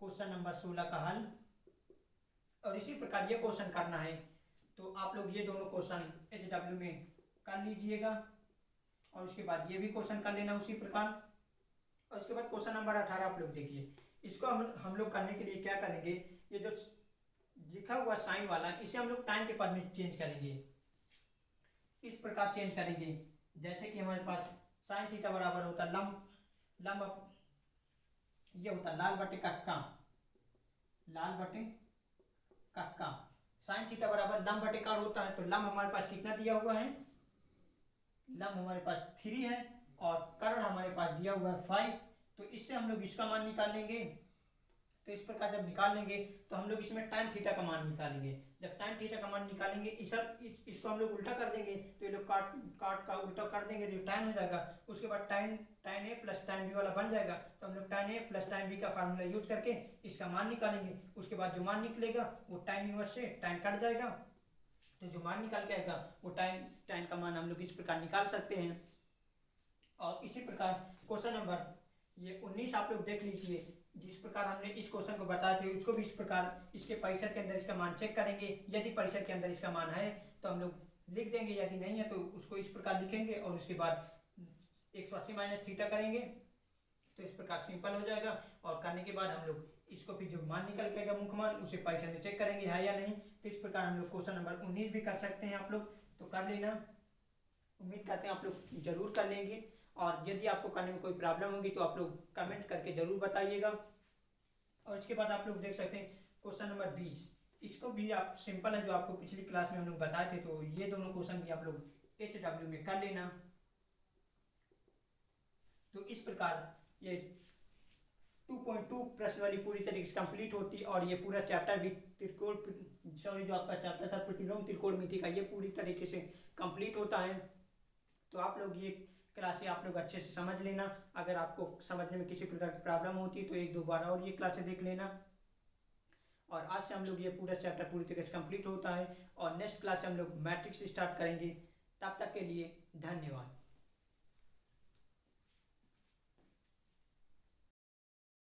क्वेश्चन नंबर 16 का हल। और इसी प्रकार ये क्वेश्चन करना है तो आप लोग ये दोनों क्वेश्चन HW में कर लीजिएगा। और उसके बाद ये भी क्वेश्चन कर लेना उसी प्रकार। और उसके बाद क्वेश्चन नंबर 18 आप लोग देखिए। इसको हम लोग करने के लिए क्या करेंगे, ये जो लिखा हुआ साइन वाला इसे हम लोग टाइम के पद में चेंज करेंगे। इस प्रकार चेंज करेंगे जैसे कि हमारे पास साइन थीटा बराबर होता है लंब ये होता है लाल बटे कक्का। साइन थीटा बराबर लंब बटे कर्ण होता है। तो लंब हमारे पास कितना दिया हुआ है, लंब हमारे पास 3 है और कर्ण हमारे पास दिया हुआ है 5। तो इससे हम लोग इसका मान निकालेंगे। तो इस प्रकार जब निकाल लेंगे तो हम लोग इसमें टाइम थीटा का मान निकालेंगे। जब टाइम थीटा का मान निकालेंगे इसको हम लोग उल्टा कर देंगे। तो ये लोग काट का उल्टा कर देंगे तो टाइम हो जाएगा। उसके बाद टाइम ए प्लस टाइम बी वाला बन जाएगा। तो हम लोग टाइम ए प्लस टाइम बी का फार्मूला यूज करके इसका मान निकालेंगे। उसके बाद जो मान निकलेगा वो टाइम इनवर्स से टाइम कट जाएगा। तो जो मान निकाल के आएगा वो टाइम का मान हम लोग इस प्रकार निकाल सकते हैं। और इसी प्रकार क्वेश्चन नंबर ये 19 आप लोग देख लीजिए। जिस प्रकार हमने इस क्वेश्चन को बताया था उसको भी इस प्रकार इसके परिसर के अंदर इसका मान चेक करेंगे। यदि परिसर के अंदर इसका मान है तो हम लोग लिख देंगे, यदि नहीं है तो उसको इस प्रकार लिखेंगे। और उसके बाद 180 माइनस थीटा करेंगे तो इस प्रकार सिंपल हो जाएगा। और करने के बाद हम लोग इसको फिर जो मान निकल के आएगा मुख्य मान उसे परिसर में चेक करेंगे है या नहीं। तो इस प्रकार हम लोग क्वेश्चन नंबर 19 भी कर सकते हैं। आप लोग तो कर लेना, उम्मीद करते हैं आप लोग जरूर कर लेंगे। और यदि आपको करने में कोई प्रॉब्लम होगी तो आप लोग कमेंट करके जरूर बताइएगा। और इसके बाद आप लोग देख सकते हैं क्वेश्चन नंबर 20। इसको भी आप सिंपल है, जो आपको पिछली क्लास में हम लोग बताए थे। तो ये दोनों क्वेश्चन भी आप लोग HW में कर लेना। तो इस प्रकार ये 2.2 प्रश्न वाली पूरी तरीके से कंप्लीट होती। और ये पूरा चैप्टर भी जो आपका चैप्टर था प्रतिलोम त्रिकोणमिति का, ये पूरी तरीके से कंप्लीट होता है। तो आप लोग ये क्लासें आप लोग अच्छे से समझ लेना। अगर आपको समझने में किसी प्रकार की प्रॉब्लम होती है तो 1-2 बार और ये क्लासें देख लेना। और आज से हम लोग ये पूरा चैप्टर पूरी तरीके से कंप्लीट होता है। और नेक्स्ट क्लास से हम लोग मैट्रिक्स स्टार्ट करेंगे। तब तक के लिए धन्यवाद।